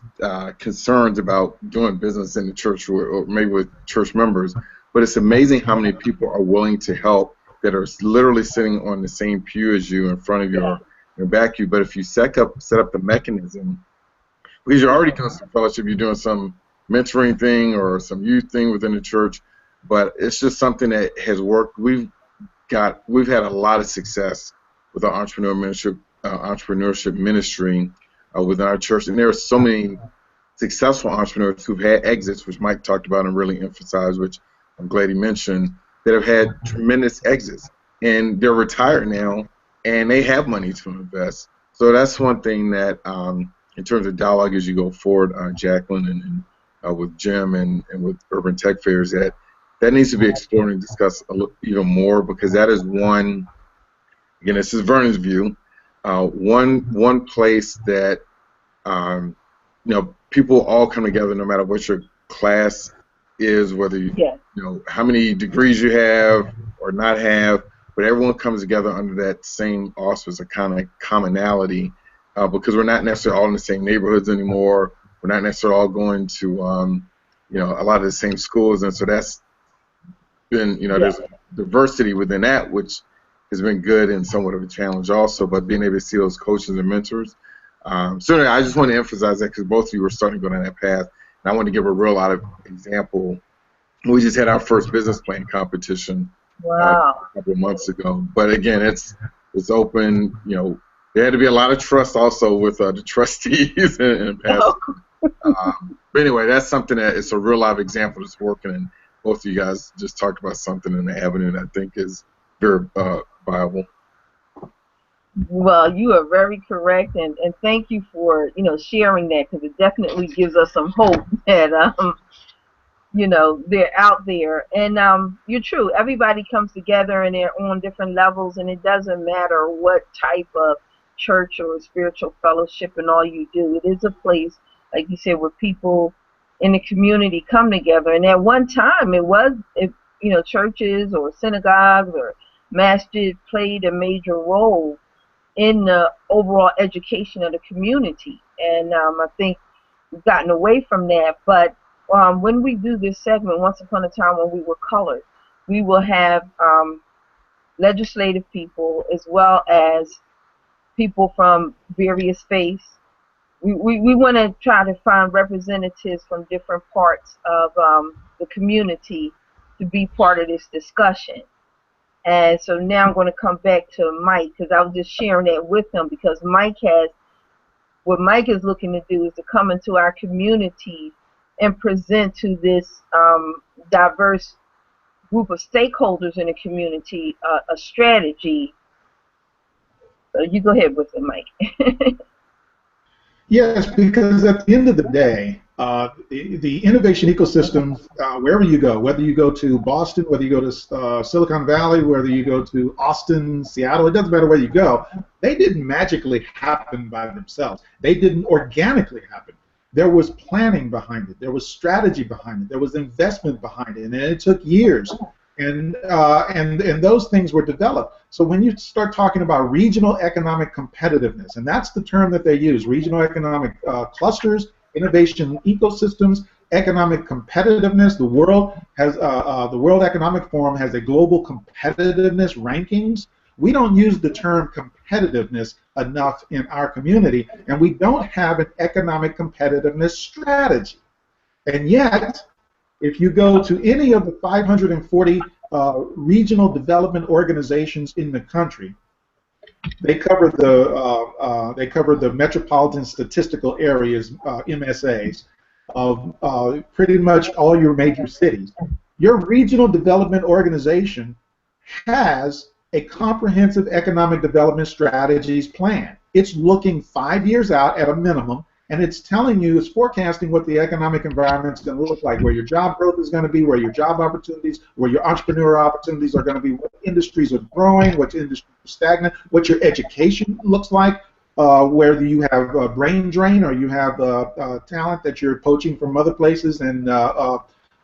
concerns about doing business in the church or maybe with church members, but it's amazing how many people are willing to help that are literally sitting on the same pew as you, in front of your back of you. But if you set up the mechanism, because you're already doing some fellowship, you're doing some mentoring thing or some youth thing within the church, but it's just something that has worked. we've had a lot of success with our entrepreneurship ministry within our church, and there are so many successful entrepreneurs who've had exits, which Mike talked about and really emphasized, which I'm glad he mentioned, that have had tremendous exits, and they're retired now, and they have money to invest. So that's one thing that, in terms of dialogue as you go forward, Jacqueline, and with Jim and with Urban Tech Fairs, that needs to be explored and discussed even more, because that is one, again, this is Vernon's view, one place that people all come together no matter what your class is, whether you know how many degrees you have or not have, but everyone comes together under that same auspice, a kind of commonality, because we're not necessarily all in the same neighborhoods anymore. We're not necessarily all going to a lot of the same schools, and so that's been, there's diversity within that, which has been good and somewhat of a challenge also, but being able to see those coaches and mentors. Certainly, I just want to emphasize that because both of you were starting to go down that path, and I want to give a real live example. We just had our first business plan competition a couple of months ago, but again, it's open. There had to be a lot of trust also with the trustees and pastors. But anyway, that's something that it's a real live example that's working, and both of you guys just talked about something in the avenue that I think is very viable. Well, you are very correct, and thank you for sharing that, because it definitely gives us some hope that they're out there. And you're true. Everybody comes together and they're on different levels, and it doesn't matter what type of church or spiritual fellowship and all you do. It is a place, like you said, where people in the community come together. And at one time, churches or synagogues or masjid played a major role in the overall education of the community. And I think we've gotten away from that. But when we do this segment, once upon a time when we were colored, we will have legislative people as well as people from various faiths. We want to try to find representatives from different parts of the community to be part of this discussion. And so now I'm going to come back to Mike, because I was just sharing that with him, because what Mike is looking to do is to come into our community and present to this diverse group of stakeholders in the community a strategy. So you go ahead with it, Mike. Yes, because at the end of the day, the innovation ecosystem, wherever you go, whether you go to Boston, whether you go to Silicon Valley, whether you go to Austin, Seattle, it doesn't matter where you go, they didn't magically happen by themselves. They didn't organically happen. There was planning behind it. There was strategy behind it. There was investment behind it, and it took years. And those things were developed. So when you start talking about regional economic competitiveness, and that's the term that they use, regional economic clusters, innovation ecosystems, economic competitiveness. The World Economic Forum has a global competitiveness rankings. We don't use the term competitiveness enough in our community, and we don't have an economic competitiveness strategy. And yet, if you go to any of the 540 regional development organizations in the country, they cover the metropolitan statistical areas, MSAs, of pretty much all your major cities. Your regional development organization has a comprehensive economic development strategies plan. It's looking 5 years out at a minimum, and it's telling you, it's forecasting what the economic environment is going to look like, where your job growth is going to be, where your job opportunities, where your entrepreneurial opportunities are going to be, what industries are growing, what industries are stagnant, what your education looks like, whether you have a brain drain or you have talent that you're poaching from other places, and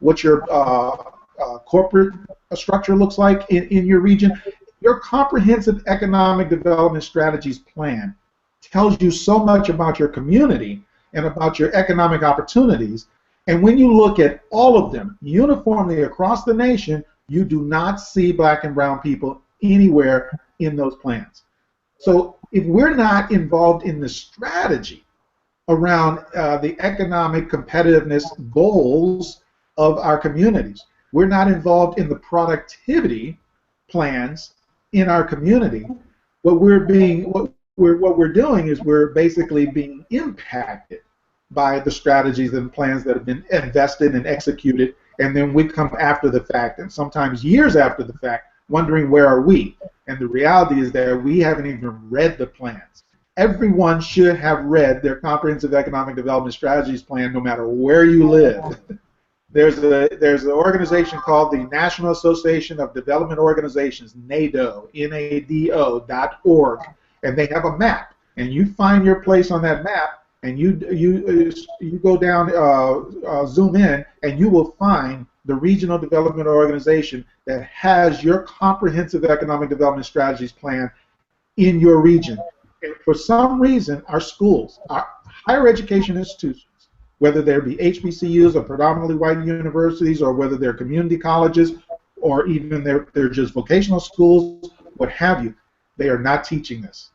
what your corporate structure looks like in your region. Your comprehensive economic development strategies plan tells you so much about your community and about your economic opportunities. And when you look at all of them uniformly across the nation, you do not see black and brown people anywhere in those plans. So if we're not involved in the strategy around the economic competitiveness goals of our communities, we're not involved in the productivity plans in our community, what we're doing is we're basically being impacted by the strategies and plans that have been invested and executed, and then we come after the fact, and sometimes years after the fact, wondering where are we. And the reality is that we haven't even read the plans. Everyone should have read their Comprehensive Economic Development Strategies plan, no matter where you live. There's an organization called the National Association of Development Organizations, NADO, NADO.org, and they have a map. And you find your place on that map, and you go down, zoom in, and you will find the regional development organization that has your Comprehensive Economic Development Strategies plan in your region. And for some reason, our schools, our higher education institutions, whether they be HBCUs or predominantly white universities, or whether they're community colleges, or even they're just vocational schools, what have you, they are not teaching this.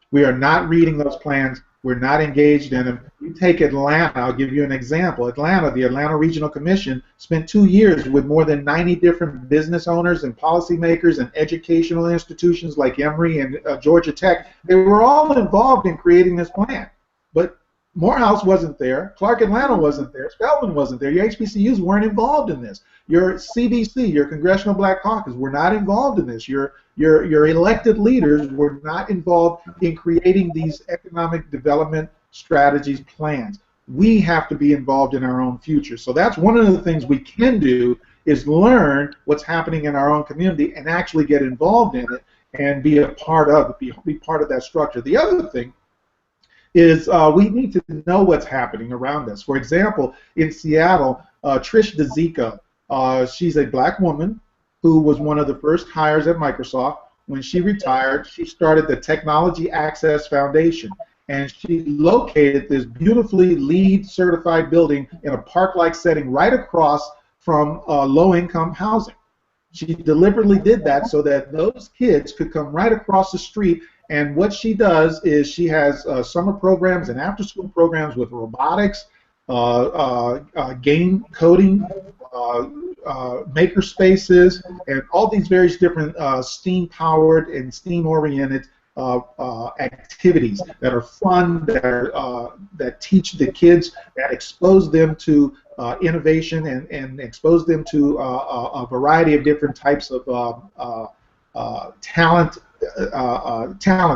We are not reading those plans. We're not engaged in them. You take Atlanta, I'll give you an example. Atlanta, the Atlanta Regional Commission spent 2 years with more than 90 different business owners and policymakers and educational institutions like Emory and Georgia Tech. They were all involved in creating this plan. But Morehouse wasn't there. Clark Atlanta wasn't there. Spelman wasn't there. Your HBCUs weren't involved in this. Your CBC, your Congressional Black Caucus, were not involved in this. Your elected leaders were not involved in creating these economic development strategies plans. We have to be involved in our own future. So that's one of the things we can do, is learn what's happening in our own community and actually get involved in it and be a part of it, be part of that structure. The other thing is we need to know what's happening around us. For example, in Seattle, Trish DeZico, she's a black woman who was one of the first hires at Microsoft. When she retired, she started the Technology Access Foundation, and she located this beautifully LEED certified building in a park-like setting right across from low-income housing. She deliberately did that so that those kids could come right across the street. And what she does is she has summer programs and after-school programs with robotics, game coding, maker spaces, and all these various different STEAM-powered and STEAM-oriented activities that are fun, that teach the kids, that expose them to innovation and expose them to a variety of different types of talent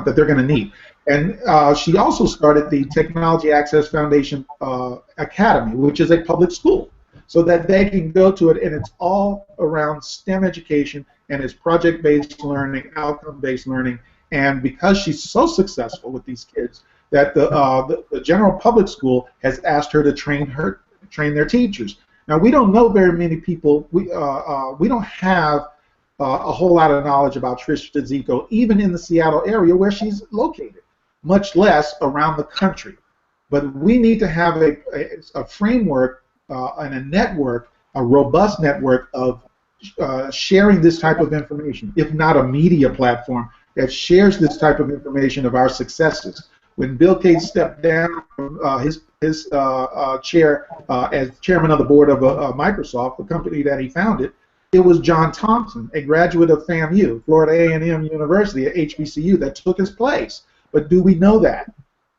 that they're going to need. And she also started the Technology Access Foundation Academy, which is a public school, so that they can go to it, and it's all around STEM education, and it's project-based learning, outcome-based learning. And because she's so successful with these kids, that the general public school has asked her to train their teachers. Now, we don't know very many people. We don't have a whole lot of knowledge about Trish DeZico, even in the Seattle area where she's located, much less around the country. But we need to have a framework and a network, a robust network of sharing this type of information, if not a media platform that shares this type of information of our successes. When Bill Gates stepped down from his chair as chairman of the board of Microsoft, the company that he founded, it was John Thompson, a graduate of FAMU, Florida A&M University at HBCU, that took his place. But do we know that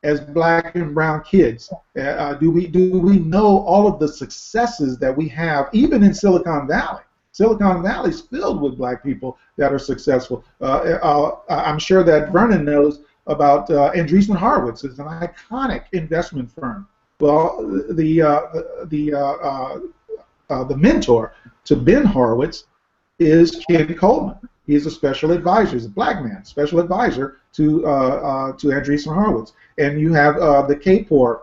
as black and brown kids? Do we know all of the successes that we have, even in Silicon Valley? Silicon Valley is filled with black people that are successful. I'm sure that Vernon knows about Andreessen Horowitz. It's an iconic investment firm. Well, the mentor to Ben Horowitz is Ken Coleman. He's a special advisor. He's a black man, special advisor to Andreessen Horowitz. And you have the KPOR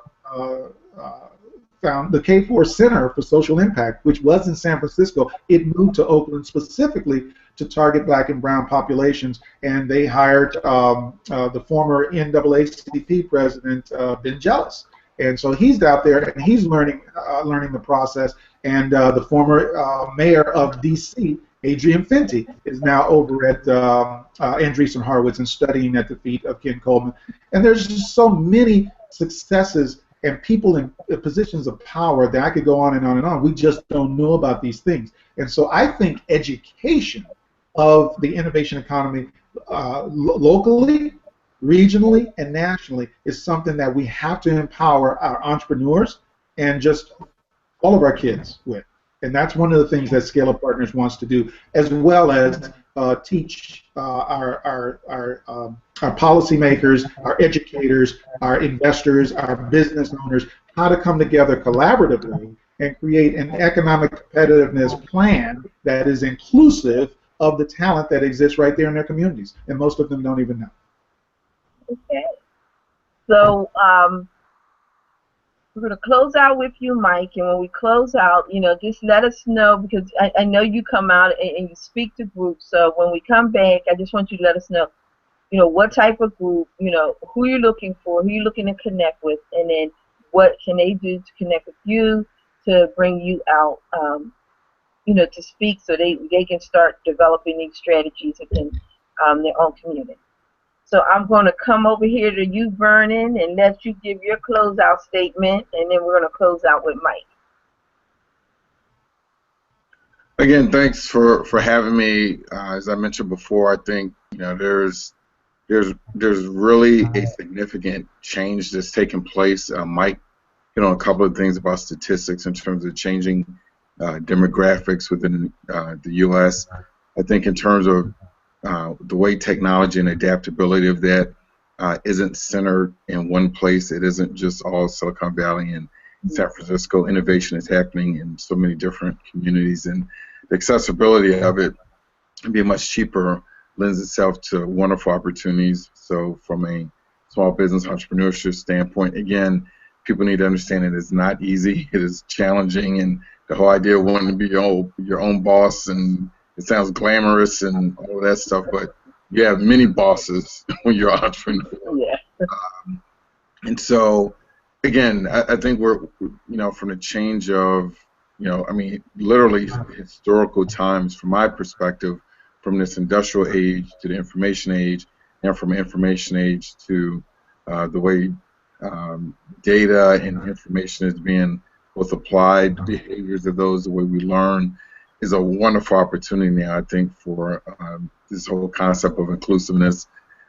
the KPOR Center for Social Impact, which was in San Francisco. It moved to Oakland specifically to target black and brown populations, and they hired the former NAACP president, Ben Jealous. And so he's out there and he's learning the process. And the former mayor of D.C., Adrian Fenty, is now over at Andreessen Horowitz and studying at the feet of Ken Coleman. And there's just so many successes and people in positions of power that I could go on and on and on. We just don't know about these things. And so I think education of the innovation economy locally, regionally, and nationally is something that we have to empower our entrepreneurs and just all of our kids with. And that's one of the things that Scale Up Partners wants to do, as well as teach our policymakers, our educators, our investors, our business owners how to come together collaboratively and create an economic competitiveness plan that is inclusive of the talent that exists right there in their communities. And most of them don't even know. Okay. So we're going to close out with you, Mike. And when we close out, just let us know, because I know you come out and you speak to groups. So when we come back, I just want you to let us know, what type of group, who you're looking for, who you're looking to connect with, and then what can they do to connect with you, to bring you out, to speak, so they can start developing these strategies within their own community. So I'm going to come over here to you, Vernon, and let you give your closeout statement, and then we're going to close out with Mike. Again, thanks for having me. As I mentioned before, I think there's really a significant change that's taking place. Mike hit on a couple of things about statistics in terms of changing demographics within the U.S. I think in terms of the way technology and adaptability of that isn't centered in one place. It isn't just all Silicon Valley and San Francisco. Innovation is happening in so many different communities, and the accessibility of it being much cheaper lends itself to wonderful opportunities. So from a small business entrepreneurship standpoint, again, people need to understand it is not easy. It is challenging, and the whole idea of wanting to be your own boss, and it sounds glamorous and all of that stuff, but you have many bosses when you're an entrepreneur. Yeah. And so, again, I think we're, from the change of, literally historical times, from my perspective, from this industrial age to the information age, and from information age to the way data and information is being both applied, behaviors of those, the way we learn, is a wonderful opportunity now, I think, for this whole concept of inclusiveness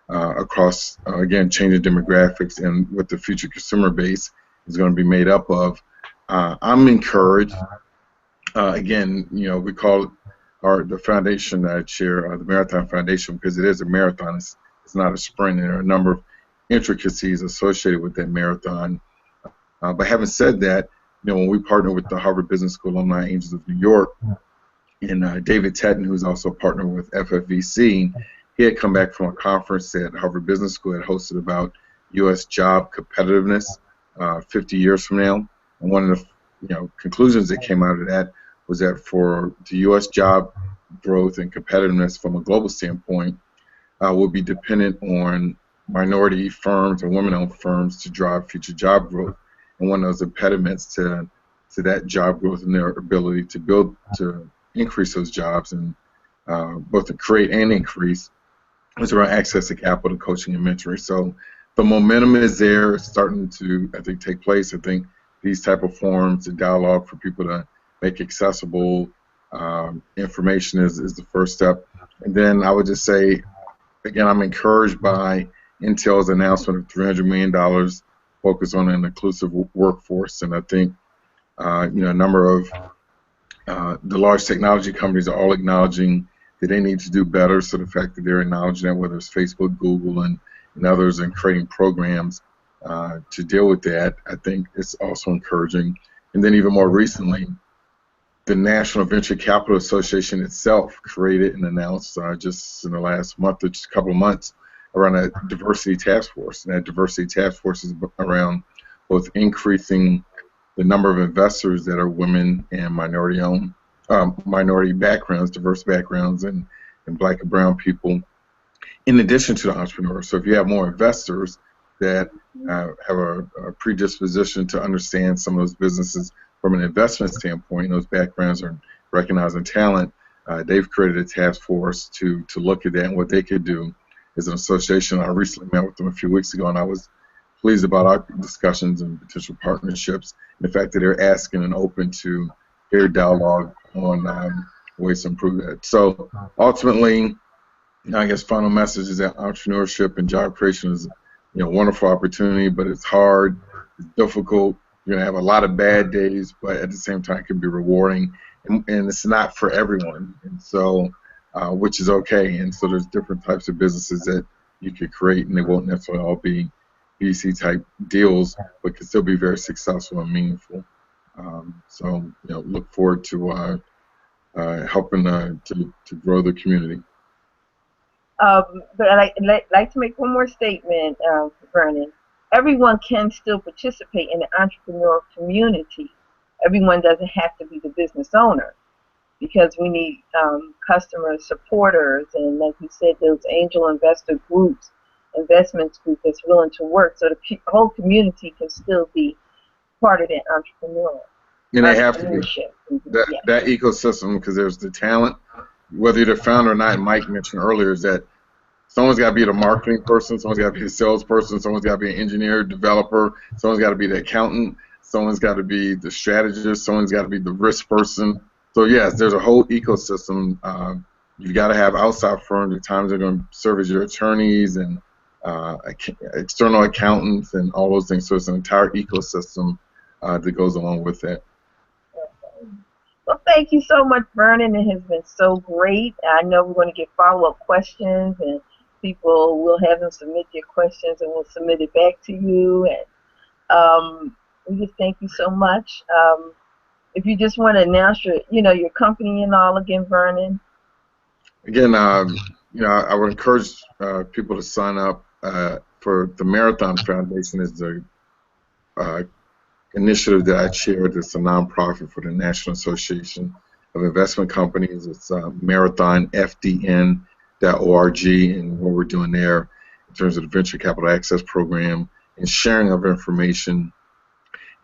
across, again, changing demographics and what the future consumer base is going to be made up of. I'm encouraged. Again, we call it the foundation that I chair, the Marathon Foundation, because it is a marathon. It's not a sprint. There are a number of intricacies associated with that marathon. But having said that, when we partner with the Harvard Business School Alumni Angels of New York, and David Tetton, who's also a partner with FFVC, he had come back from a conference that Harvard Business School had hosted about U.S. job competitiveness 50 years from now. And one of the conclusions that came out of that was that for the U.S. job growth and competitiveness from a global standpoint will be dependent on minority firms and women-owned firms to drive future job growth. And one of those impediments to that job growth and their ability to increase those jobs and both to create and increase is around access to capital, coaching, and mentoring. So the momentum is there. It's starting to, I think, take place. I think these type of forums and dialogue for people to make accessible information is the first step. And then I would just say, again, I'm encouraged by Intel's announcement of $300 million focused on an inclusive workforce. And I think, a number of the large technology companies are all acknowledging that they need to do better. So the fact that they're acknowledging that, whether it's Facebook, Google, and others, and creating programs to deal with that, I think it's also encouraging. And then even more recently, the National Venture Capital Association itself created and announced just in the last month or just a couple of months around a diversity task force. And that diversity task force is around both increasing the number of investors that are women and minority-owned, minority backgrounds, diverse backgrounds, and black and brown people, in addition to the entrepreneurs. So if you have more investors that have a predisposition to understand some of those businesses from an investment standpoint, those backgrounds are recognizing talent, they've created a task force to look at that and what they could do as an association. I recently met with them a few weeks ago, and I was pleased about our discussions and potential partnerships, and the fact that they're asking and open to their dialogue on ways to improve that. So ultimately, I guess final message is that entrepreneurship and job creation is, a wonderful opportunity, but it's hard, it's difficult. You're gonna have a lot of bad days, but at the same time, it can be rewarding, and it's not for everyone, and so which is okay. And so there's different types of businesses that you could create, and they won't necessarily all be VC type deals, but can still be very successful and meaningful. So look forward to helping to grow the community. But I'd like to make one more statement, Vernon. Everyone can still participate in the entrepreneurial community. Everyone doesn't have to be the business owner, because we need customers, supporters, and like you said, those angel investor groups, investments group that's willing to work, so the whole community can still be part of that entrepreneurial. And they have to be that ecosystem, because there's the talent, whether you're the founder or not. And Mike mentioned earlier is that someone's got to be the marketing person, someone's got to be the salesperson, someone's got to be an engineer, developer, someone's got to be the accountant, someone's got to be the strategist, someone's got to be the risk person. So yes, there's a whole ecosystem. You've got to have outside firms at times that are going to serve as your attorneys and external accountants and all those things. So it's an entire ecosystem that goes along with that. Well, thank you so much, Vernon. It has been so great. I know we're going to get follow-up questions, and people will have them submit their questions, and we'll submit it back to you. And we just thank you so much. If you just want to announce your company and all again, Vernon. Again, I would encourage people to sign up for the Marathon Foundation. Is the initiative that I chaired. It's a nonprofit for the National Association of Investment Companies. It's marathonfdn.org, and what we're doing there in terms of the Venture Capital Access Program and sharing of information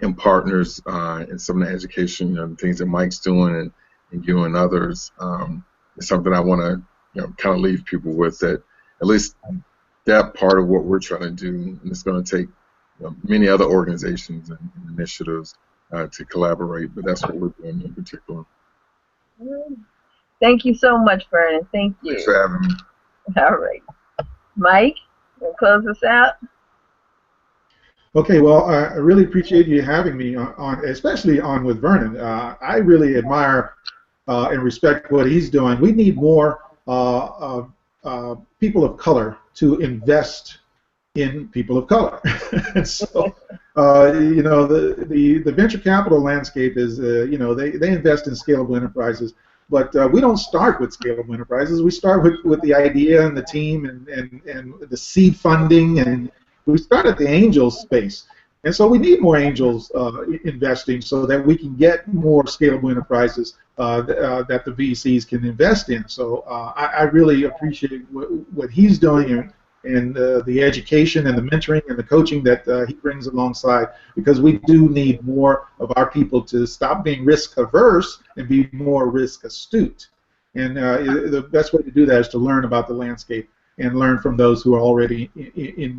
and partners and some of the education, the things that Mike's doing and you and others. It's something I want to kind of leave people with, that at least that part of what we're trying to do, and it's going to take many other organizations and initiatives to collaborate, but that's what we're doing in particular. Thank you so much, Vernon. Thank you. Thanks for having me. All right. Mike, you want to close us out? Okay, well, I really appreciate you having me on, especially on with Vernon. I really admire and respect what he's doing. We need more people of color to invest in people of color. And so, the venture capital landscape is, they invest in scalable enterprises, but we don't start with scalable enterprises. We start with the idea and the team and the seed funding, and we start at the angel space. And so we need more angels investing so that we can get more scalable enterprises that the VCs can invest in. So I really appreciate what he's doing and the education and the mentoring and the coaching that he brings alongside, because we do need more of our people to stop being risk averse and be more risk astute. And the best way to do that is to learn about the landscape and learn from those who are already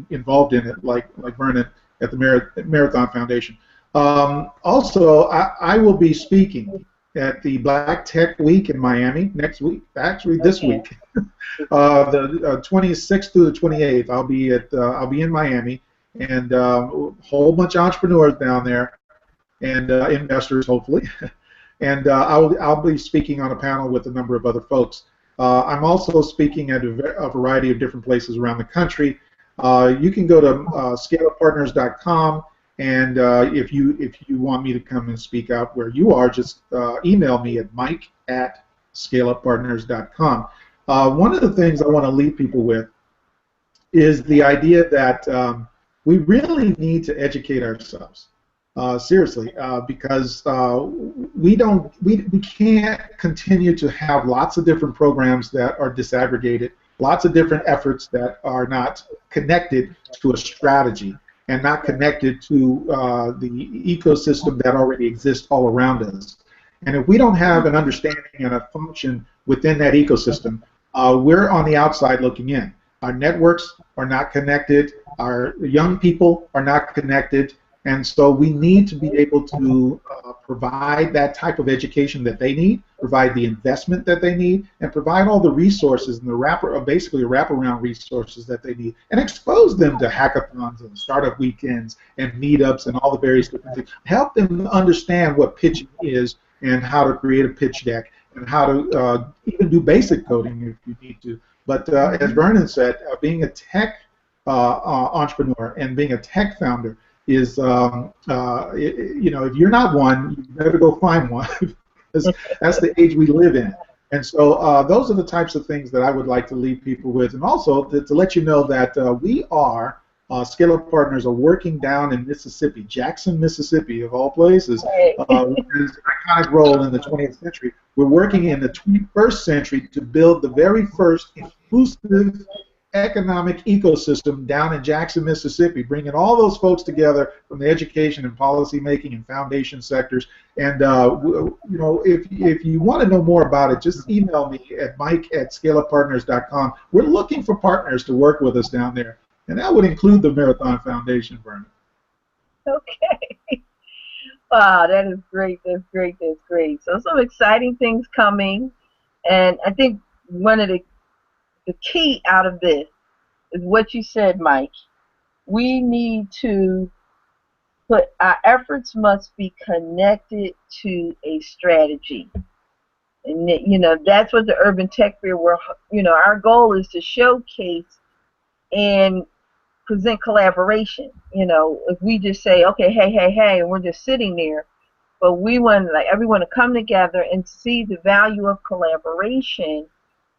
involved in it, like Vernon at the Marathon Foundation. Also, I will be speaking at the Black Tech Week in Miami next week, actually this week. The 26th through the 28th, I'll be in Miami, and a whole bunch of entrepreneurs down there, and investors hopefully, and I'll be speaking on a panel with a number of other folks. I'm also speaking at a variety of different places around the country. You can go to scaleuppartners.com, and if you want me to come and speak out where you are, just email me at mike@scaleuppartners.com. One of the things I want to leave people with is the idea that we really need to educate ourselves, seriously, because we can't continue to have lots of different programs that are disaggregated, lots of different efforts that are not connected to a strategy and not connected to the ecosystem that already exists all around us. And if we don't have an understanding and a function within that ecosystem, we're on the outside looking in. Our networks are not connected, our young people are not connected, and so we need to be able to provide that type of education that they need provide the investment that they need, and provide all the resources and the basically wraparound resources that they need, and expose them to hackathons and startup weekends and meetups and all the various different things. Help them understand what pitching is and how to create a pitch deck and how to even do basic coding if you need to. But as Vernon said, being a tech entrepreneur and being a tech founder is, if you're not one, you better go find one. Because that's the age we live in. And so those are the types of things that I would like to leave people with. And also to let you know that we are, Scale Up Partners are working down in Mississippi, Jackson, Mississippi, of all places, with an iconic role in the 20th century. We're working in the 21st century to build the very first inclusive economic ecosystem down in Jackson, Mississippi, bringing all those folks together from the education and policy making and foundation sectors. And if you want to know more about it, just email me at mike@scaleuppartners.com. We're looking for partners to work with us down there, and that would include the Marathon Foundation, Vernon. Okay. Wow, that is great. That's great. That's great. So some exciting things coming, and I think one of the key out of this is what you said, Mike. We need to put our efforts must be connected to a strategy, and that's what the Urban Tech Fair. Our goal is to showcase and present collaboration. If we just say, okay, hey, and we're just sitting there, but we want everyone to come together and see the value of collaboration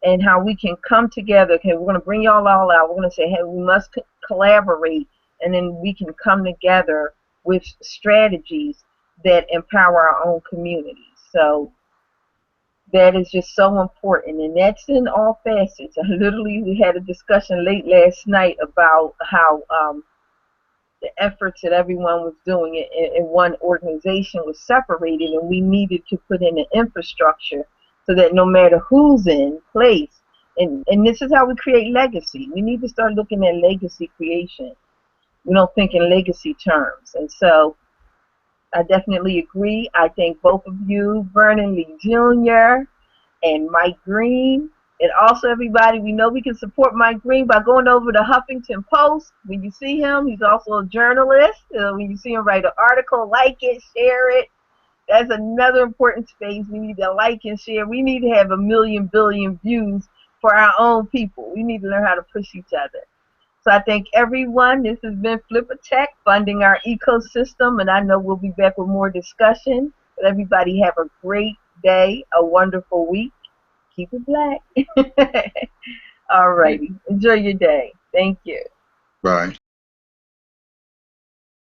and how we can come together. Okay, we're going to bring y'all all out. We're going to say, hey, we must collaborate, and then we can come together with strategies that empower our own communities. So that is just so important, and that's in all facets. We had a discussion late last night about how the efforts that everyone was doing in one organization was separated, and we needed to put in an infrastructure so that no matter who's in place, and this is how we create legacy. We need to start looking at legacy creation. We don't think in legacy terms. And so I definitely agree. I thank both of you, Vernon Lee Jr. and Mike Green. And also, everybody, we know we can support Mike Green by going over to Huffington Post. When you see him, he's also a journalist. When you see him write an article, like it, share it. That's another important space. We need to like and share. We need to have 1 million billion views for our own people. We need to learn how to push each other. So I thank everyone. This has been Flipper Tech, funding our ecosystem, and I know we'll be back with more discussion. But everybody have a great day, a wonderful week. Keep it black. All righty. Enjoy your day. Thank you. Bye.